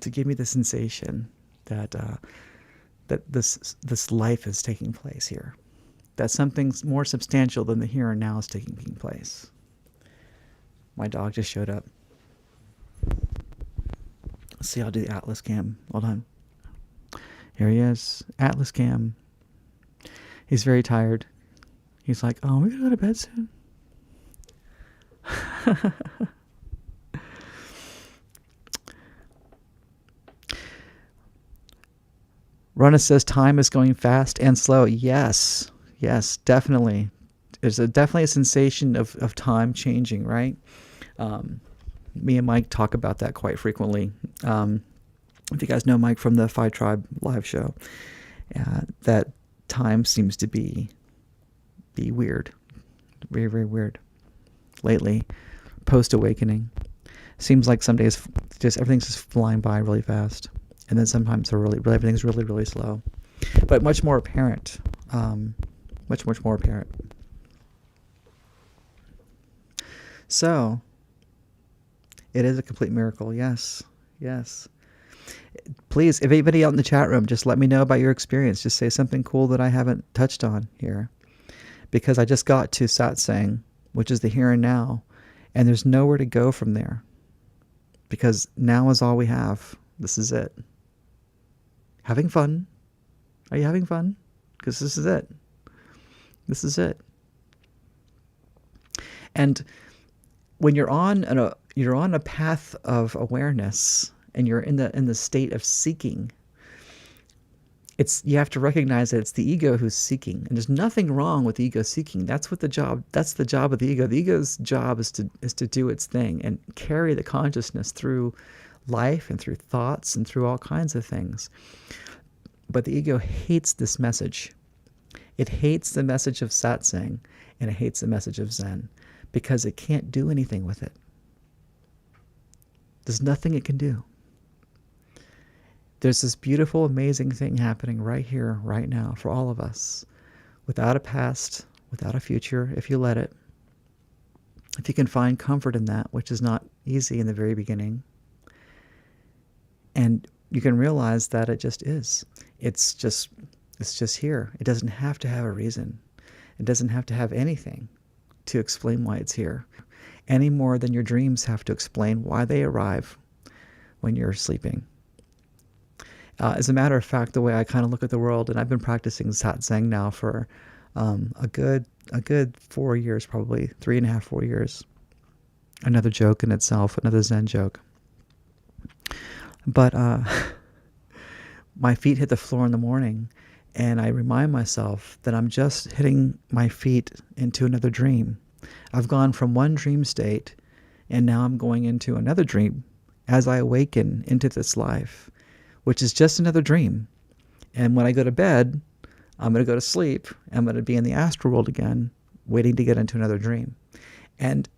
to give me the sensation that that this life is taking place here. That something more substantial than the here and now is taking place. My dog just showed up. Let's see, I'll do the Atlas cam. Hold on. Here he is. Atlas cam. He's very tired. He's like, oh, we're going to go to bed soon. Ronna says time is going fast and slow. Yes. Yes, definitely. There's definitely a sensation of time changing, right? Me and Mike talk about that quite frequently. If you guys know Mike from the Phi Tribe live show, that time seems to be weird. Very, very weird. Lately, post-awakening. Seems like some days just everything's just flying by really fast. And then sometimes everything's really, really slow. But much more apparent. Much more apparent. So, it is a complete miracle. Yes. Yes. Please, if anybody out in the chat room, just let me know about your experience. Just say something cool that I haven't touched on here. Because I just got to Satsang, which is the here and now, and there's nowhere to go from there. Because now is all we have. This is it. Having fun? Are you having fun? Because this is it. This is it. And when you're on a path of awareness and you're in the state of seeking, you have to recognize that it's the ego who's seeking, and there's nothing wrong with the ego seeking. That's the job of the ego. The ego's job is to do its thing and carry the consciousness through life and through thoughts and through all kinds of things. But the ego hates this message. It hates the message of satsang, and it hates the message of Zen, because it can't do anything with it. There's nothing it can do. There's this beautiful, amazing thing happening right here, right now, for all of us, without a past, without a future, if you let it. If you can find comfort in that, which is not easy in the very beginning, and you can realize that it just is. It's just here. It doesn't have to have a reason. It doesn't have to have anything to explain why it's here, any more than your dreams have to explain why they arrive when you're sleeping. As a matter of fact, the way I kind of look at the world, and I've been practicing satsang now for a good 4 years, probably 3.5, 4 years. Another joke in itself, another Zen joke. But my feet hit the floor in the morning, and I remind myself that I'm just hitting my feet into another dream. I've gone from one dream state, and now I'm going into another dream as I awaken into this life, which is just another dream. And when I go to bed, I'm going to go to sleep. I'm going to be in the astral world again, waiting to get into another dream. And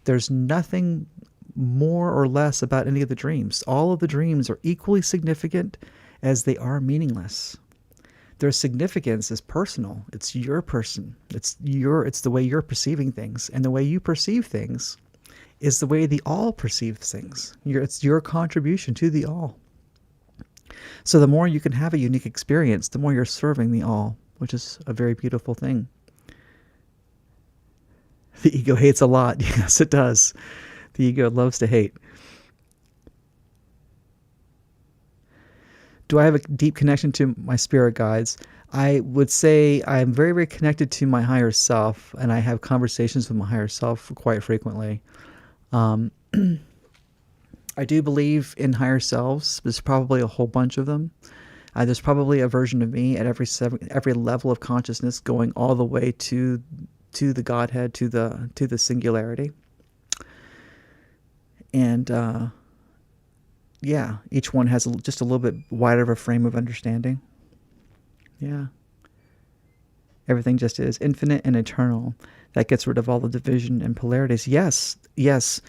there's nothing more or less about any of the dreams. All of the dreams are equally significant as they are meaningless. Their significance is personal. It's your person. It's the way you're perceiving things. And the way you perceive things is the way the all perceives things. It's your contribution to the all. So the more you can have a unique experience, the more you're serving the all, which is a very beautiful thing. The ego hates a lot. Yes, it does. The ego loves to hate. Do I have a deep connection to my spirit guides? I would say I'm very, very connected to my higher self, and I have conversations with my higher self quite frequently. I do believe in higher selves. There's probably a whole bunch of them. There's probably a version of me at every level of consciousness, going all the way to the Godhead, to the Singularity. And yeah, each one has just a little bit wider of a frame of understanding. Yeah. Everything just is infinite and eternal. That gets rid of all the division and polarities. Yes, yes.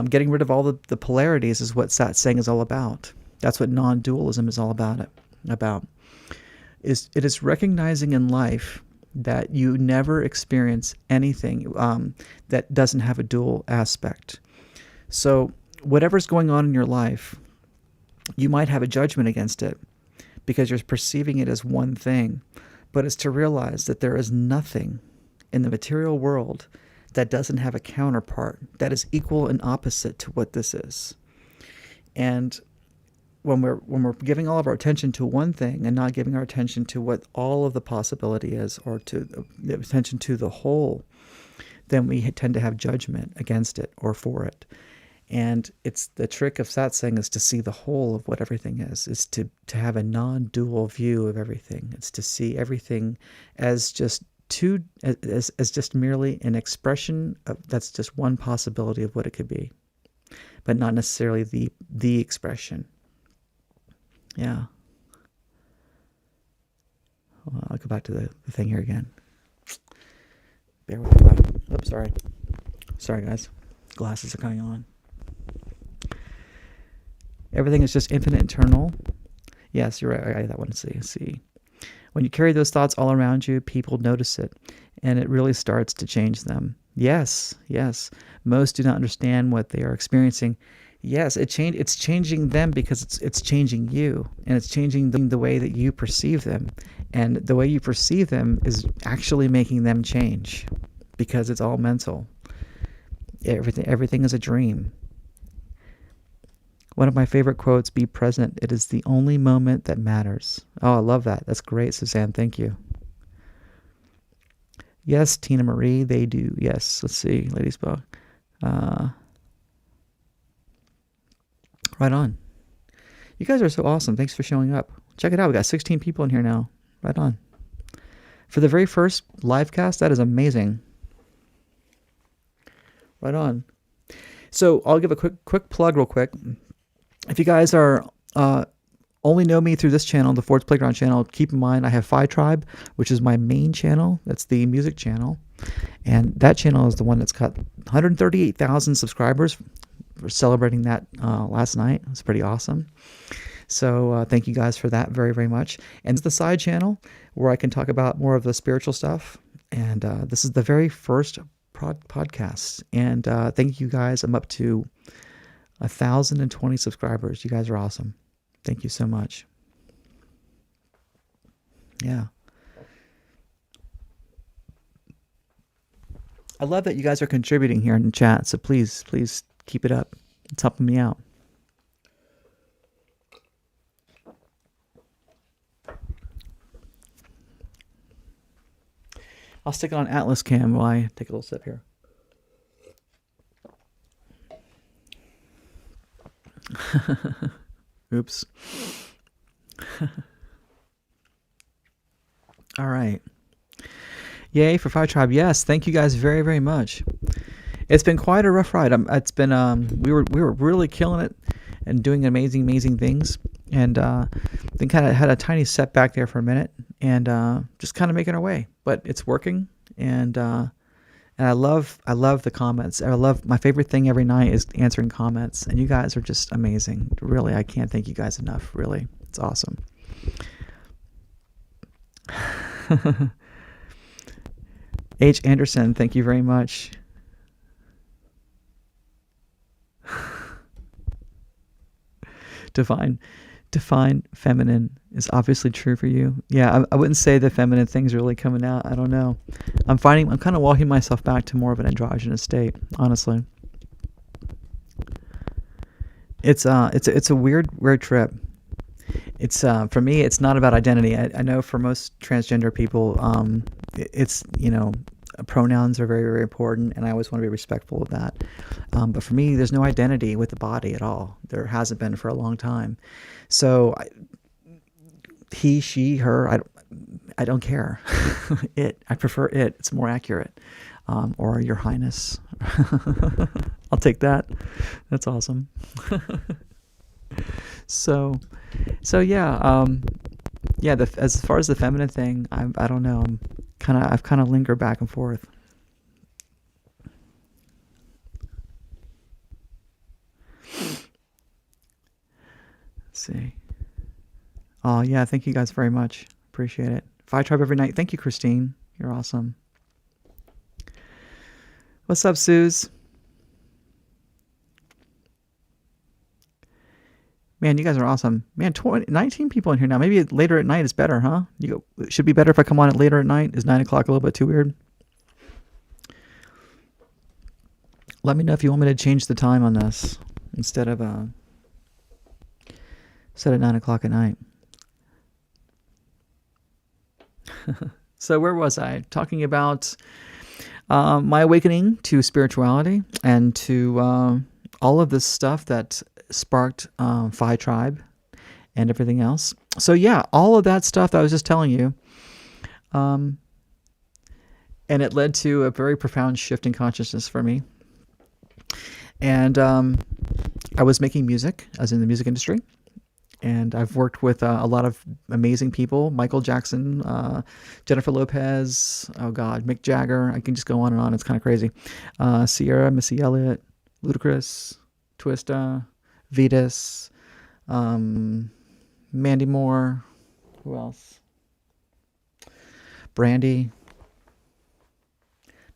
Getting rid of all the polarities is what Satsang is all about. That's what non-dualism is all about. It is recognizing in life that you never experience anything that doesn't have a dual aspect. So whatever's going on in your life, you might have a judgment against it because you're perceiving it as one thing, but it's to realize that there is nothing in the material world that doesn't have a counterpart that is equal and opposite to what this is. And when we're giving all of our attention to one thing and not giving our attention to what all of the possibility is, or to the attention to the whole, then we tend to have judgment against it or for it. And it's the trick of satsang is to see the whole of what everything is to have a non-dual view of everything. It's to see everything as just as just merely an expression of, that's just one possibility of what it could be, but not necessarily the expression. Yeah. Well, I'll go back to the thing here again. Bear with me. Oops, sorry. Sorry, guys. Glasses are coming on. Everything is just infinite, eternal. Yes, you're right. I got that one. See. When you carry those thoughts all around you, people notice it, and it really starts to change them. Yes. Most do not understand what they are experiencing. Yes, it's changing them because it's changing you, and it's changing the way that you perceive them. And the way you perceive them is actually making them change because it's all mental. Everything is a dream. One of my favorite quotes, be present. It is the only moment that matters. Oh, I love that. That's great, Suzanne. Thank you. Yes, Tina Marie, they do. Yes, let's see, Ladies Book. Right on. You guys are so awesome. Thanks for showing up. Check it out. We got 16 people in here now. Right on. For the very first live cast, that is amazing. Right on. So I'll give a quick plug real quick. If you guys are only know me through this channel, the Ford's Playground channel, keep in mind I have Phi Tribe, which is my main channel. That's the music channel. And that channel is the one that's got 138,000 subscribers. We're celebrating that last night. It's pretty awesome. So thank you guys for that very, very much. And it's the side channel where I can talk about more of the spiritual stuff. And this is the very first podcast. And thank you guys. I'm up to 1,020 subscribers. You guys are awesome. Thank you so much. Yeah. I love that you guys are contributing here in the chat. So please keep it up. It's helping me out. I'll stick it on Atlas Cam while I take a little sip here. Oops. All right. Yay for Phi Tribe. Yes, thank you guys very, very much. It's been quite a rough ride. It's been we were really killing it and doing amazing, amazing things, and then kind of had a tiny setback there for a minute, and just kind of making our way. But it's working, and I love the comments. I love, my favorite thing every night is answering comments, and you guys are just amazing. Really, I can't thank you guys enough. Really, it's awesome. H. Anderson, thank you very much. Divine feminine is obviously true for you. Yeah, I wouldn't say the feminine thing's really coming out. I don't know. I'm kind of walking myself back to more of an androgynous state, honestly. It's a weird trip. It's for me, it's not about identity. I know for most transgender people, it's, pronouns are very, very important, and I always want to be respectful of that. But for me, there's no identity with the body at all. There hasn't been for a long time. So he, she, her, I don't care. I prefer it. It's more accurate. Or your highness. I'll take that. That's awesome. So yeah, as far as the feminine thing, I don't know. I've kind of lingered back and forth. Let's see. Oh yeah, thank you guys very much. Appreciate it. Phi Tribe every night. Thank you, Christine. You're awesome. What's up, Suze? Man, you guys are awesome. Man, 19 people in here now. Maybe later at night is better, huh? It should be better if I come on it later at night. Is 9 o'clock a little bit too weird? Let me know if you want me to change the time on this instead of 9 o'clock at night. So where was I? Talking about my awakening to spirituality and to all of this stuff that sparked Phi Tribe and everything else. So yeah, all of that stuff that I was just telling you, and it led to a very profound shift in consciousness for me. And I was making music. I was in the music industry, and I've worked with a lot of amazing people: Michael Jackson, Jennifer Lopez, oh God, Mick Jagger. I can just go on and on. It's kind of crazy. Sierra, Missy Elliott, Ludacris, Twista, Vetus, Mandy Moore, who else? Brandy,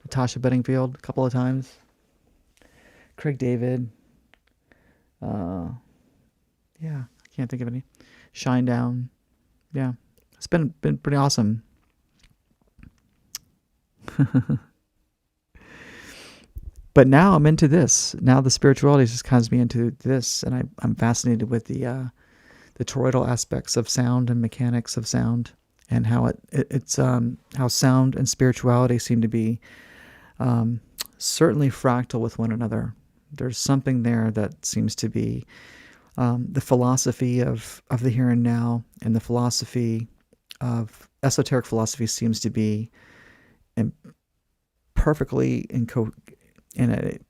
Natasha Bedingfield a couple of times, Craig David, yeah, I can't think of any. Shinedown, yeah, it's been pretty awesome. But now I'm into this. Now the spirituality just comes me into this, and I'm fascinated with the toroidal aspects of sound and mechanics of sound, and how it's how sound and spirituality seem to be certainly fractal with one another. There's something there that seems to be the philosophy of the here and now, and the philosophy of esoteric philosophy seems to be perfectly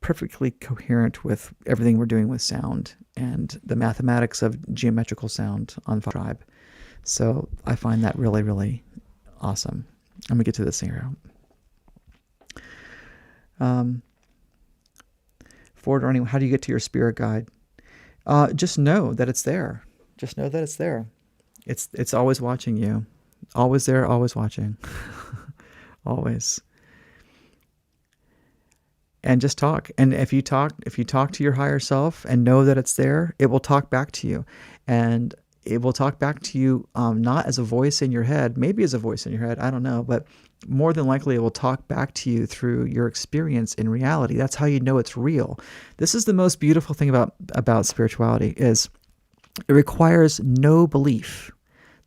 perfectly coherent with everything we're doing with sound and the mathematics of geometrical sound on Phi Tribe. So I find that really, really awesome. I'm gonna get to this here. Forward or anyway, how do you get to your spirit guide? Just know that it's there. Just know that it's there. It's always watching you. Always there, always watching. Always. And just talk. And if you talk to your higher self and know that it's there, it will talk back to you. And it will talk back to you not as a voice in your head, maybe as a voice in your head, I don't know, but more than likely it will talk back to you through your experience in reality. That's how you know it's real. This is the most beautiful thing about spirituality, is it requires no belief.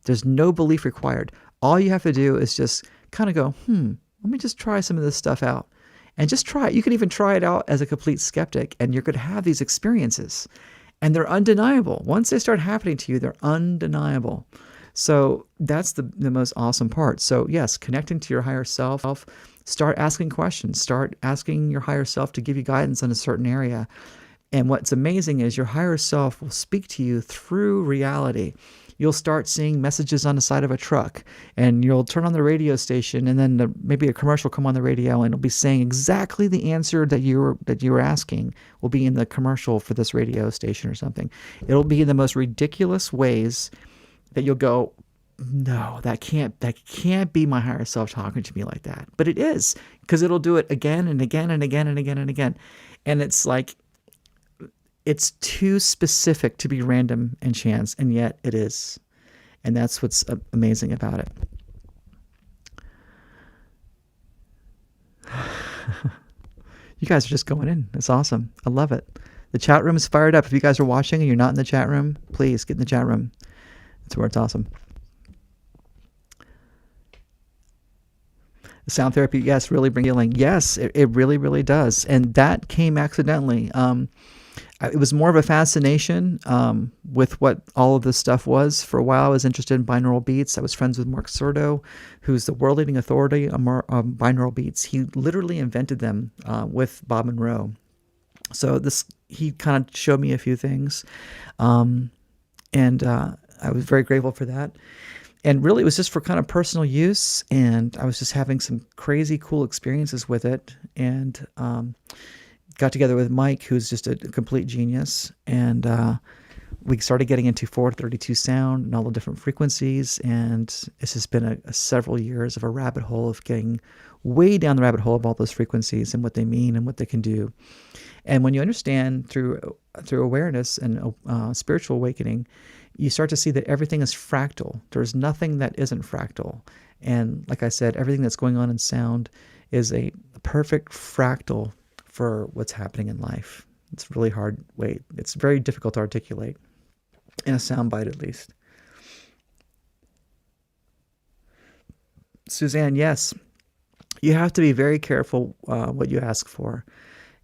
There's no belief required. All you have to do is just kind of go, let me just try some of this stuff out. And just try it. You can even try it out as a complete skeptic, and you're going to have these experiences. And they're undeniable. Once they start happening to you, they're undeniable. So that's the most awesome part. So yes, connecting to your higher self, start asking questions, start asking your higher self to give you guidance in a certain area. And what's amazing is your higher self will speak to you through reality. You'll start seeing messages on the side of a truck, and you'll turn on the radio station, and then maybe a commercial come on the radio, and it'll be saying exactly the answer that you were asking will be in the commercial for this radio station or something. It'll be in the most ridiculous ways that you'll go, no, that can't be my higher self talking to me like that. But it is, because it'll do it again and again and again and again and again. And it's like, it's too specific to be random and chance, and yet it is. And that's what's amazing about it. You guys are just going in. It's awesome. I love it. The chat room is fired up. If you guys are watching and you're not in the chat room, please get in the chat room. That's where it's awesome. Sound therapy, yes, really bring healing. Yes, it really, really does. And that came accidentally. It was more of a fascination with what all of this stuff was. For a while, I was interested in binaural beats. I was friends with Mark Serto, who's the world-leading authority on binaural beats. He literally invented them with Bob Monroe. So he kind of showed me a few things, and I was very grateful for that. And really, it was just for kind of personal use, and I was just having some crazy cool experiences with it. And got together with Mike, who's just a complete genius, and we started getting into 432 sound and all the different frequencies, and it's just been several years of a rabbit hole of getting way down the rabbit hole of all those frequencies and what they mean and what they can do. And when you understand through awareness and spiritual awakening, you start to see that everything is fractal. There's nothing that isn't fractal. And like I said, everything that's going on in sound is a perfect fractal for what's happening in life. It's really hard. It's very difficult to articulate in a soundbite, at least. Suzanne, yes, you have to be very careful what you ask for.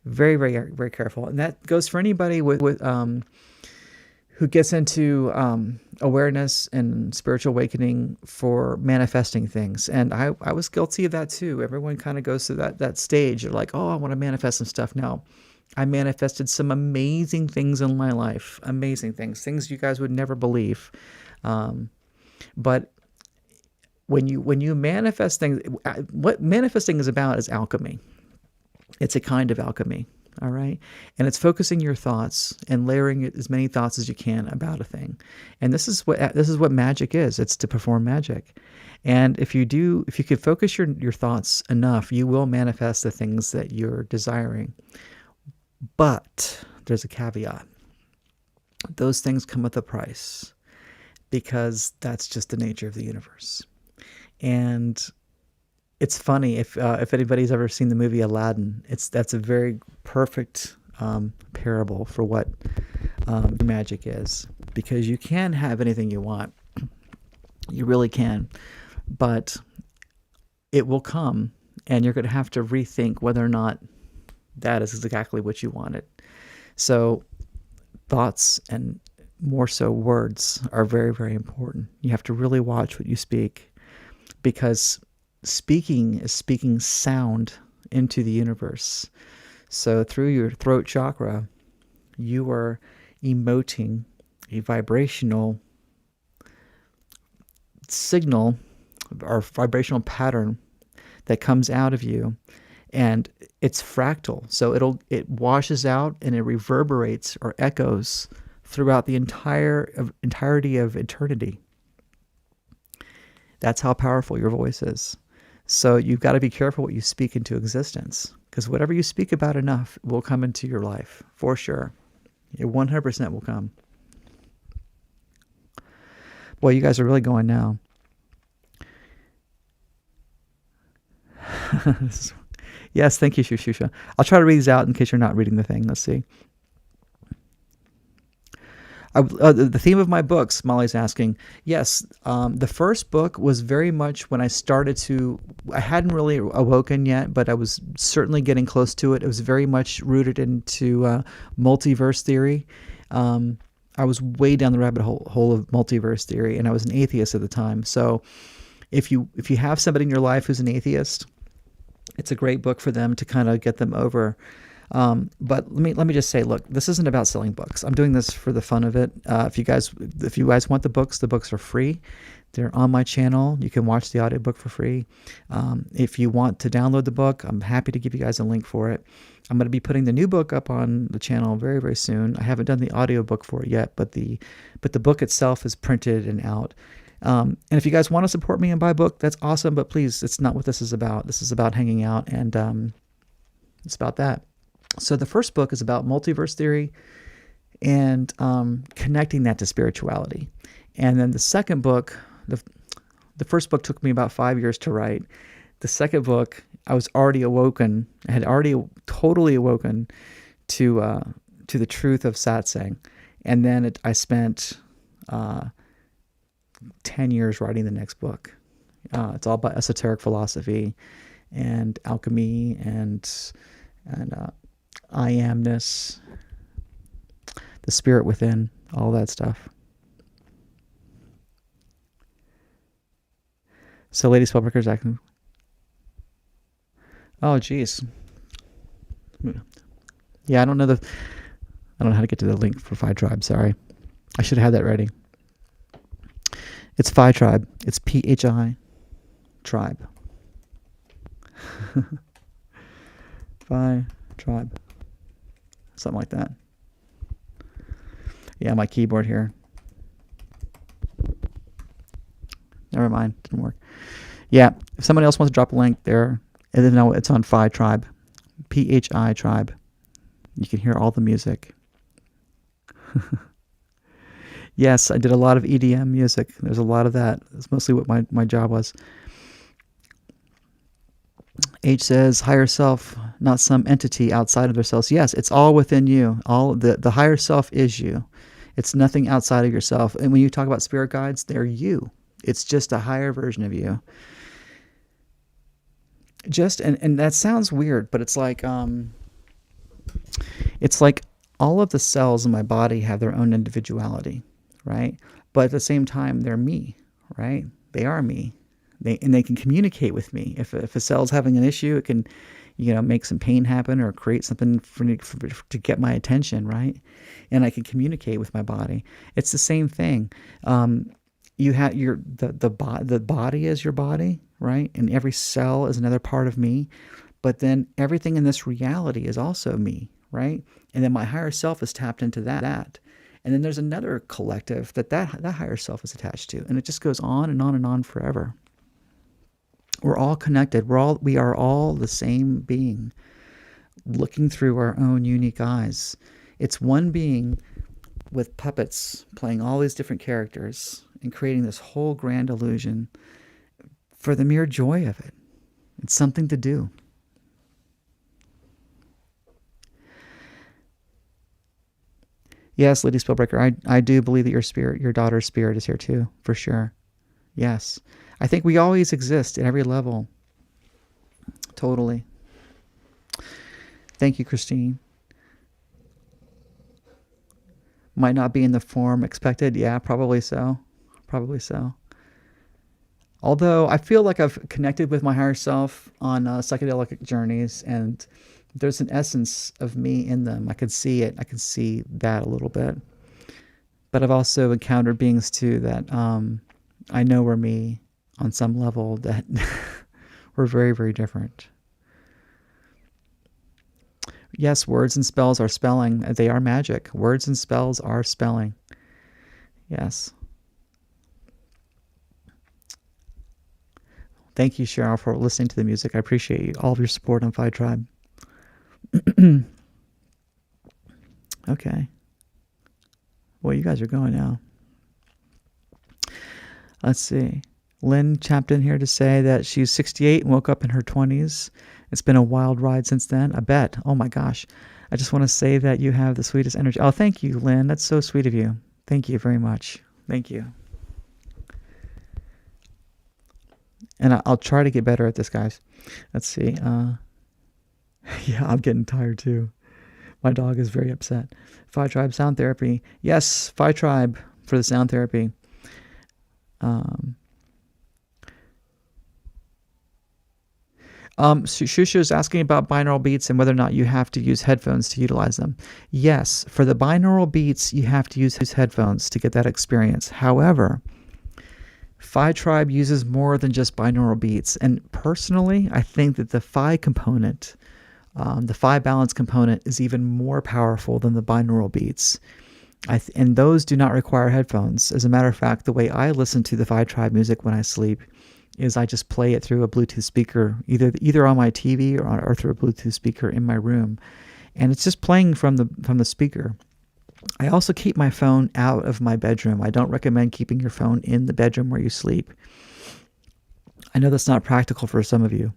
Very, very, very careful, and that goes for anybody with who gets into awareness and spiritual awakening for manifesting things. And I was guilty of that too. Everyone kind of goes through that stage. They're like, oh, I want to manifest some stuff. No, I manifested some amazing things in my life. Amazing things you guys would never believe. But when you manifest things, what manifesting is about is alchemy. It's a kind of alchemy. All right. And it's focusing your thoughts and layering as many thoughts as you can about a thing. And this is what magic is. It's to perform magic. And if you could focus your thoughts enough, you will manifest the things that you're desiring. But there's a caveat. Those things come with a price, because that's just the nature of the universe. And it's funny, if anybody's ever seen the movie Aladdin, that's a very perfect parable for what magic is, because you can have anything you want, you really can, but it will come, and you're going to have to rethink whether or not that is exactly what you wanted. So thoughts, and more so words, are very, very important. You have to really watch what you speak, because speaking is speaking sound into the universe. So through your throat chakra, you are emoting a vibrational signal or vibrational pattern that comes out of you, and it's fractal. So it washes out and it reverberates or echoes throughout the entirety of eternity. That's how powerful your voice is. So you've got to be careful what you speak into existence, because whatever you speak about enough will come into your life, for sure. It 100% will come. Boy, you guys are really going now. Yes, thank you, Shushusha. I'll try to read these out in case you're not reading the thing. Let's see. The theme of my books, Molly's asking. Yes, the first book was very much when I hadn't really awoken yet, but I was certainly getting close to it. It was very much rooted into multiverse theory. I was way down the rabbit hole of multiverse theory, and I was an atheist at the time. So if you have somebody in your life who's an atheist, it's a great book for them to kind of get them over. But let me just say, look, this isn't about selling books. I'm doing this for the fun of it. If you guys want the books are free. They're on my channel. You can watch the audiobook for free. If you want to download the book, I'm happy to give you guys a link for it. I'm going to be putting the new book up on the channel very, very soon. I haven't done the audiobook for it yet, but the book itself is printed and out. And if you guys want to support me and buy a book, that's awesome. But please, it's not what this is about. This is about hanging out, and it's about that. So the first book is about multiverse theory and connecting that to spirituality. And then the second book, the first book took me about 5 years to write. The second book, I was already awoken. I had already totally awoken to the truth of Satsang. And then I spent 10 years writing the next book. It's all about esoteric philosophy and alchemy and I amness, the spirit within, all that stuff. So, lady spellbreakers acting. Oh, geez. Yeah, I don't know how to get to the link for Phi Tribe. Sorry, I should have had that ready. It's Phi Tribe. It's PHI Tribe. Phi Tribe. Something like that. Yeah, my keyboard here. Never mind, didn't work. Yeah, if somebody else wants to drop a link there, and then know it's on Phi Tribe, PHI Tribe. You can hear all the music. Yes, I did a lot of EDM music. There's a lot of that. That's mostly what my job was. H says, higher self, not some entity outside of themselves. Yes, it's all within you. All the higher self is you. It's nothing outside of yourself. And when you talk about spirit guides, they're you. It's just a higher version of you. And that sounds weird, but it's like all of the cells in my body have their own individuality, right? But at the same time, they're me, right? They are me. They can communicate with me. If a cell's having an issue, it can, make some pain happen or create something to get my attention, right? And I can communicate with my body. It's the same thing. You have the body is your body, right? And every cell is another part of me. But then everything in this reality is also me, right? And then my higher self is tapped into that. And then there's another collective that higher self is attached to. And it just goes on and on and on forever. We're all connected. We are all the same being, looking through our own unique eyes. It's one being with puppets playing all these different characters and creating this whole grand illusion for the mere joy of it. It's something to do. Yes, Lady Spellbreaker, I do believe that your daughter's spirit is here too, for sure. Yes. I think we always exist at every level. Totally. Thank you, Christine. Might not be in the form expected. Yeah, probably so. Probably so. Although I feel like I've connected with my higher self on psychedelic journeys, and there's an essence of me in them. I could see it. I could see that a little bit. But I've also encountered beings too that I know were me on some level that were very, very different. Yes, words and spells are spelling. They are magic. Words and spells are spelling. Yes. Thank you, Cheryl, for listening to the music. I appreciate all of your support on Phi Tribe. Okay. Well, you guys are going now. Let's see. Lynn chimed in here to say that she's 68 and woke up in her 20s. It's been a wild ride since then. I bet. Oh my gosh. I just want to say that you have the sweetest energy. Oh, thank you, Lynn. That's so sweet of you. Thank you very much. Thank you. And I'll try to get better at this, guys. Let's see. Yeah, I'm getting tired too. My dog is very upset. Phi Tribe sound therapy. Yes, Phi Tribe for the sound therapy. Shusha is asking about binaural beats and whether or not you have to use headphones to utilize them. Yes, for the binaural beats, you have to use headphones to get that experience. However, Phi Tribe uses more than just binaural beats. And personally, I think that the Phi component, the Phi balance component, is even more powerful than the binaural beats. And those do not require headphones. As a matter of fact, the way I listen to the Phi Tribe music when I sleep is I just play it through a Bluetooth speaker, either on my TV or through a Bluetooth speaker in my room, and it's just playing from the speaker. I also keep my phone out of my bedroom. I don't recommend keeping your phone in the bedroom where you sleep. I know that's not practical for some of you.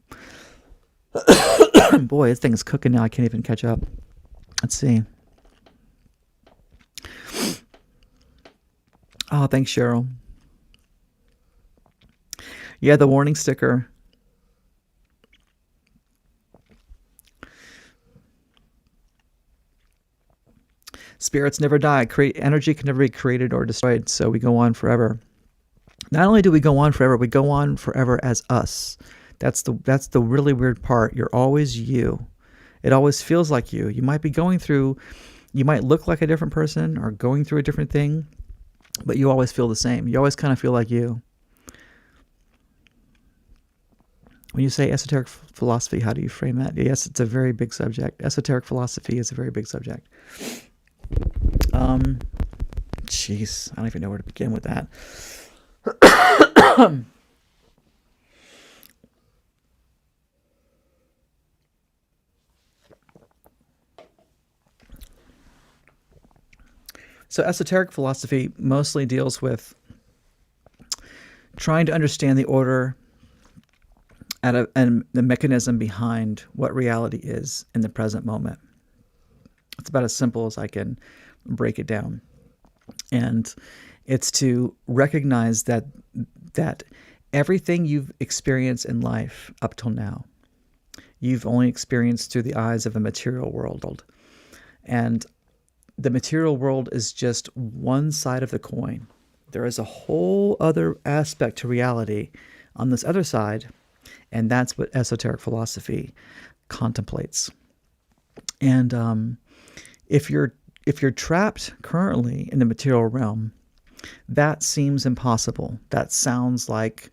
Boy, this thing is cooking now. I can't even catch up. Let's see. Oh, thanks, Cheryl. Yeah, the warning sticker. Spirits never die. Energy can never be created or destroyed, so we go on forever. Not only do we go on forever, we go on forever as us. That's the really weird part. You're always you. It always feels like you. You might look like a different person or going through a different thing, but you always feel the same. You always kind of feel like you. When you say esoteric philosophy, how do you frame that? Yes, it's a very big subject. Esoteric philosophy is a very big subject. Jeez, I don't even know where to begin with that. So esoteric philosophy mostly deals with trying to understand the order and the mechanism behind what reality is in the present moment. It's about as simple as I can break it down. And it's to recognize that everything you've experienced in life up till now, you've only experienced through the eyes of a material world. And the material world is just one side of the coin. There is a whole other aspect to reality on this other side, and that's what esoteric philosophy contemplates. And if you're trapped currently in the material realm, that seems impossible. That sounds like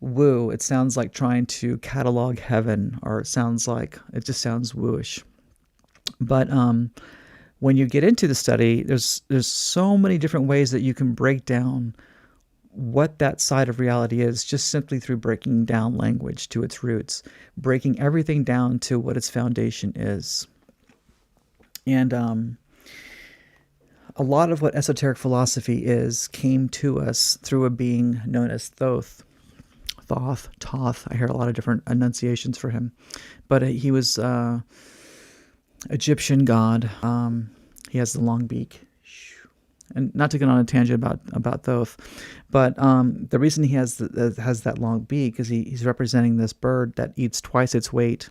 woo. It sounds like trying to catalog heaven, or it just sounds wooish. But when you get into the study, there's so many different ways that you can break down what that side of reality is, just simply through breaking down language to its roots, breaking everything down to what its foundation is. And a lot of what esoteric philosophy came to us through a being known as Thoth. I hear a lot of different enunciations for him, but he was Egyptian god. He has the long beak. And not to get on a tangent about Thoth, but the reason he has that long beak is he's representing this bird that eats twice its weight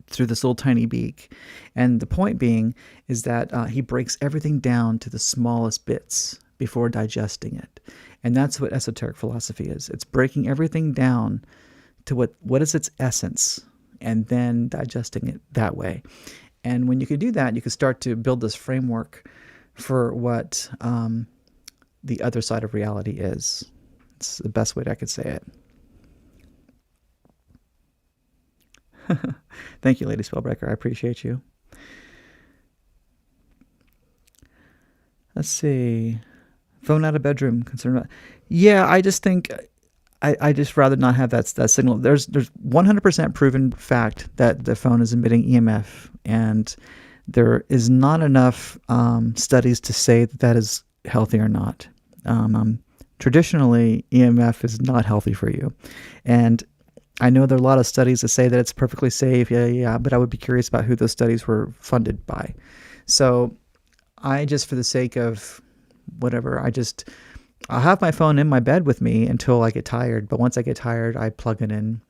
through this little tiny beak. And the point being is that he breaks everything down to the smallest bits before digesting it. And that's what esoteric philosophy is. It's breaking everything down to what is its essence, and then digesting it that way. And when you can do that, you can start to build this framework for what the other side of reality is. It's the best way that I could say it. Thank you, Lady Spellbreaker. I appreciate you. Let's see. Phone out of bedroom. Yeah, I just think I just rather not have that signal. There's 100% proven fact that the phone is emitting EMF, and there is not enough studies to say that is healthy or not. Traditionally, EMF is not healthy for you. And I know there are a lot of studies that say that it's perfectly safe, but I would be curious about who those studies were funded by. So I just, for the sake of whatever, I'll have my phone in my bed with me until I get tired. But once I get tired, I plug it in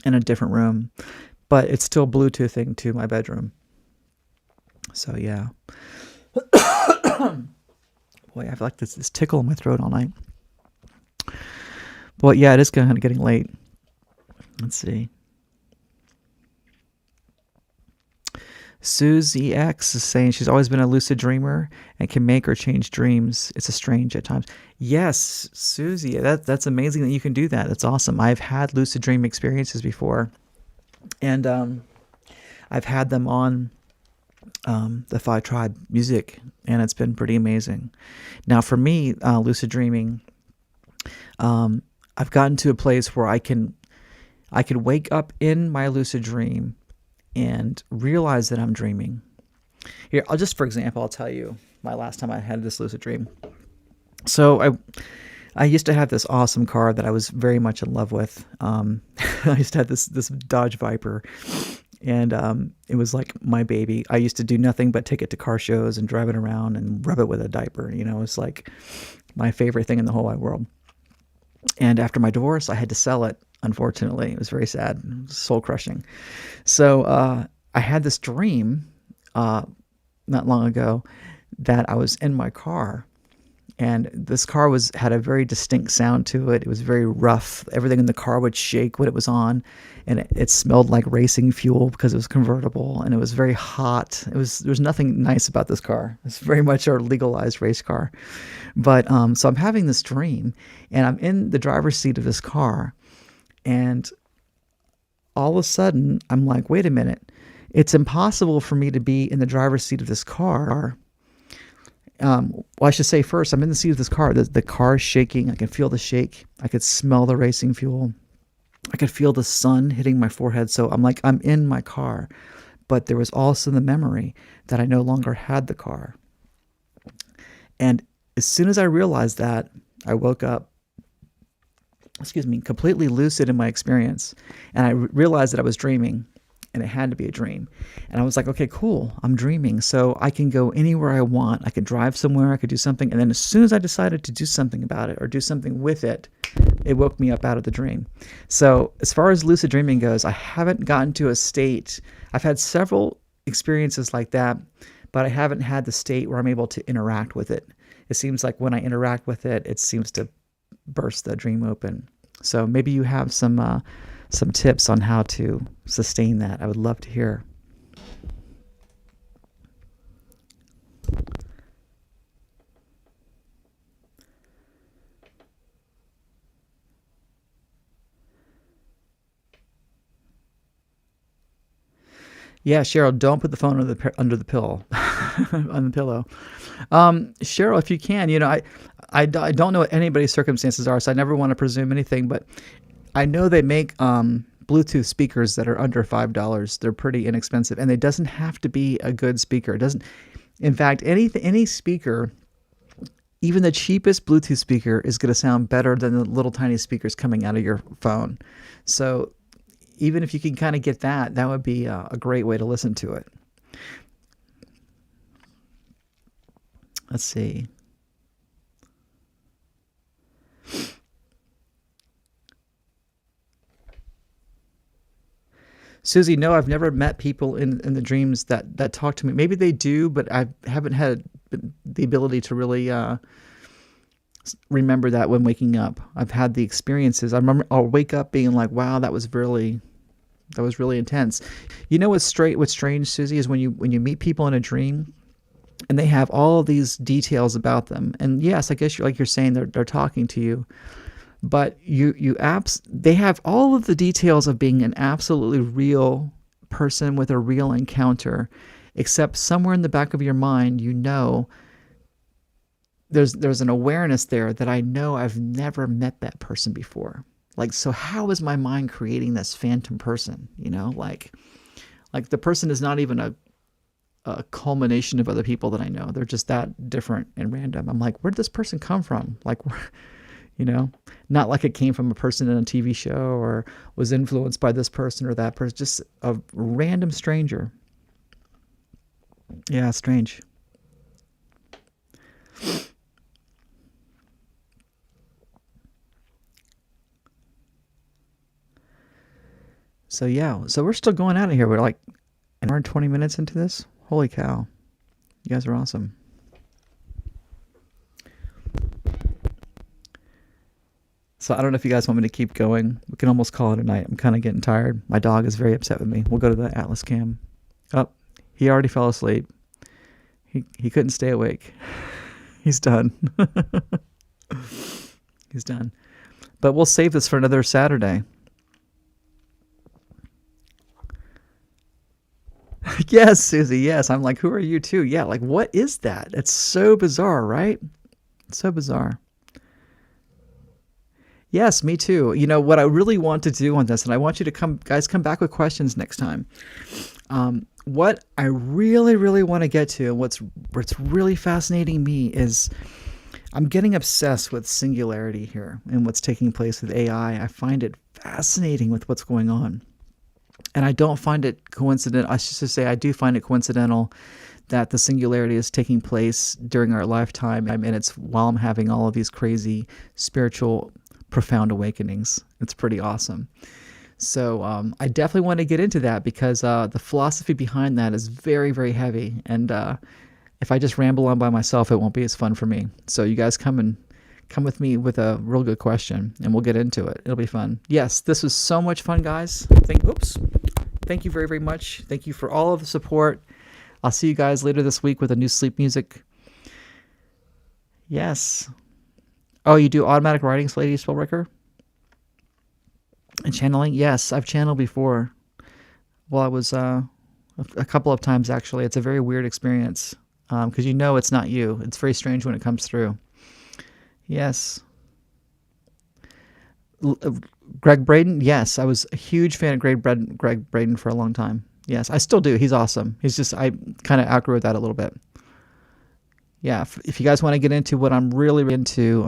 a different room. But it's still Bluetoothing to my bedroom. So yeah, boy, I feel like this tickle in my throat all night. But yeah, it is kind of getting late. Let's see. Susie X is saying she's always been a lucid dreamer and can make or change dreams. It's a strange at times. Yes, Susie, that's amazing that you can do that. That's awesome. I've had lucid dream experiences before, and I've had them on the Phi Tribe music, and it's been pretty amazing. Now, for me, lucid dreaming, I've gotten to a place where I can wake up in my lucid dream and realize that I'm dreaming. Here, for example, I'll tell you my last time I had this lucid dream. So I used to have this awesome car that I was very much in love with. I used to have this Dodge Viper, and it was like my baby. I used to do nothing but take it to car shows and drive it around and rub it with a diaper. You know, it's like my favorite thing in the whole wide world. And after my divorce, I had to sell it. Unfortunately, it was very sad, soul crushing. So I had this dream not long ago that I was in my car, and this car had a very distinct sound to it. It was very rough. Everything in the car would shake when it was on, and it smelled like racing fuel because it was convertible, and it was very hot. There was nothing nice about this car. It's very much our legalized race car. But so I'm having this dream, and I'm in the driver's seat of this car, and all of a sudden I'm like, wait a minute, it's impossible for me to be in the driver's seat of this car. Well, I should say first, I'm in the seat of this car. The car is shaking. I can feel the shake. I could smell the racing fuel. I could feel the sun hitting my forehead. So I'm like, I'm in my car. But there was also the memory that I no longer had the car. And as soon as I realized that, I woke up, completely lucid in my experience. And I realized that I was dreaming, and it had to be a dream. And I was like, okay, cool, I'm dreaming. So I can go anywhere I want. I could drive somewhere, I could do something. And then as soon as I decided to do something about it or do something with it, it woke me up out of the dream. So as far as lucid dreaming goes, I haven't gotten to a state. I've had several experiences like that, but I haven't had the state where I'm able to interact with it. It seems like when I interact with it, it seems to burst the dream open. So maybe you have some tips on how to sustain that. I would love to hear. Yeah, Cheryl, don't put the phone under the pillow, on the pillow. Cheryl, if you can, I don't know what anybody's circumstances are, so I never want to presume anything, but I know they make Bluetooth speakers that are under $5. They're pretty inexpensive, and it doesn't have to be a good speaker. It doesn't. In fact, any speaker, even the cheapest Bluetooth speaker, is going to sound better than the little tiny speakers coming out of your phone. So even if you can kind of get that, that would be a great way to listen to it. Let's see. Susie, no, I've never met people in the dreams that talk to me. Maybe they do, but I haven't had the ability to really remember that when waking up. I've had the experiences. I remember I'll wake up being like, wow, that was really intense. You know what's strange, Susie, is when you meet people in a dream and they have all of these details about them. And yes, I guess you're saying they're talking to you. But they have all of the details of being an absolutely real person with a real encounter, except somewhere in the back of your mind, there's an awareness there that I know I've never met that person before. Like, so how is my mind creating this phantom person? Like the person is not even a culmination of other people that I know. They're just that different and random. I'm like, where did this person come from? Like, not like it came from a person in a TV show or was influenced by this person or that person, just a random stranger. Yeah, strange. So yeah, so we're still going out of here. We're like an hour and 20 minutes into this. Holy cow. You guys are awesome. So I don't know if you guys want me to keep going. We can almost call it a night. I'm kind of getting tired. My dog is very upset with me. We'll go to the Atlas cam. Oh, he already fell asleep. He couldn't stay awake. He's done. He's done. But we'll save this for another Saturday. Yes, Susie. Yes. I'm like, who are you too? Yeah. Like, what is that? It's so bizarre, right? It's so bizarre. Yes, me too. You know, what I really want to do on this, and I want you to come back with questions next time. What I really, really want to get to, and what's really fascinating me is I'm getting obsessed with singularity here and what's taking place with AI. I find it fascinating with what's going on. And I don't find it coincidental. I should just say I do find it coincidental that the singularity is taking place during our lifetime, and it's while I'm having all of these crazy spiritual profound awakenings. It's pretty awesome. So I definitely want to get into that because the philosophy behind that is very, very heavy. And if I just ramble on by myself, it won't be as fun for me. So you guys come with me with a real good question, and we'll get into it. It'll be fun. Yes, this was so much fun, guys. Thank you very, very much. Thank you for all of the support. I'll see you guys later this week with a new sleep music. Yes. Oh, you do automatic writing, Lady Spellbreaker? And channeling? Yes, I've channeled before. Well, I was a couple of times, actually. It's a very weird experience because you know it's not you. It's very strange when it comes through. Yes. Greg Braden? Yes, I was a huge fan of Greg Braden for a long time. Yes, I still do. He's awesome. He's just, I kind of outgrew that a little bit. Yeah, if you guys want to get into what I'm really into,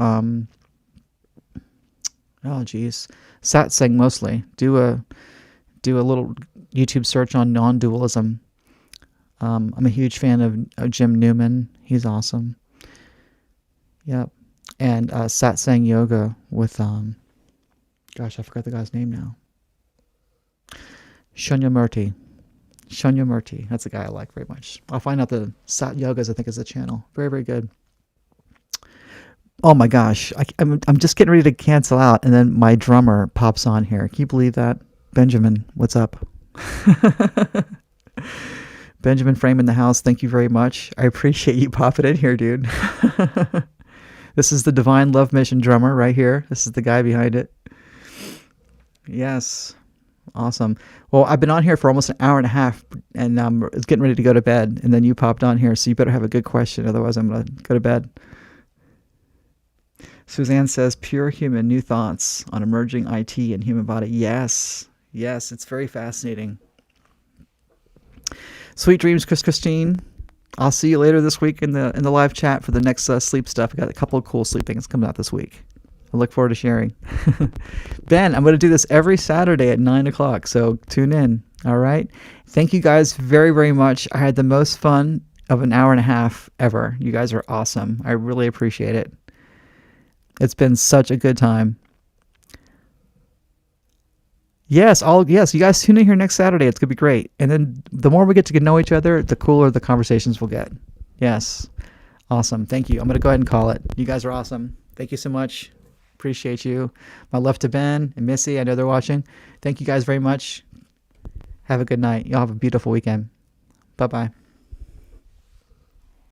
Satsang mostly. Do a little YouTube search on non-dualism. I'm a huge fan of Jim Newman. He's awesome. Yep. And Satsang Yoga with, I forgot the guy's name now. Shunyamurti. That's a guy I like very much. I'll find out the Sat Yogas, I think, is the channel. Very, very good. Oh my gosh. I'm just getting ready to cancel out, and then my drummer pops on here. Can you believe that? Benjamin, what's up? Benjamin Frame in the house, thank you very much. I appreciate you popping in here, dude. This is the Divine Love Mission drummer right here. This is the guy behind it. Yes. Awesome. Well, I've been on here for almost an hour and a half, and I was getting ready to go to bed, and then you popped on here, so you better have a good question, otherwise I'm going to go to bed. Suzanne says, pure human, new thoughts on emerging IT and human body. Yes, it's very fascinating. Sweet dreams, Christine. I'll see you later this week in the live chat for the next sleep stuff. I got a couple of cool sleep things coming out this week. I look forward to sharing. Ben, I'm going to do this every Saturday at 9 o'clock, so tune in. All right. Thank you guys very, very much. I had the most fun of an hour and a half ever. You guys are awesome. I really appreciate it. It's been such a good time. Yes, you guys tune in here next Saturday. It's going to be great. And then the more we get to know each other, the cooler the conversations will get. Yes. Awesome. Thank you. I'm going to go ahead and call it. You guys are awesome. Thank you so much. Appreciate you. My love to Ben and Missy. I know they're watching. Thank you guys very much. Have a good night. Y'all have a beautiful weekend. Bye-bye.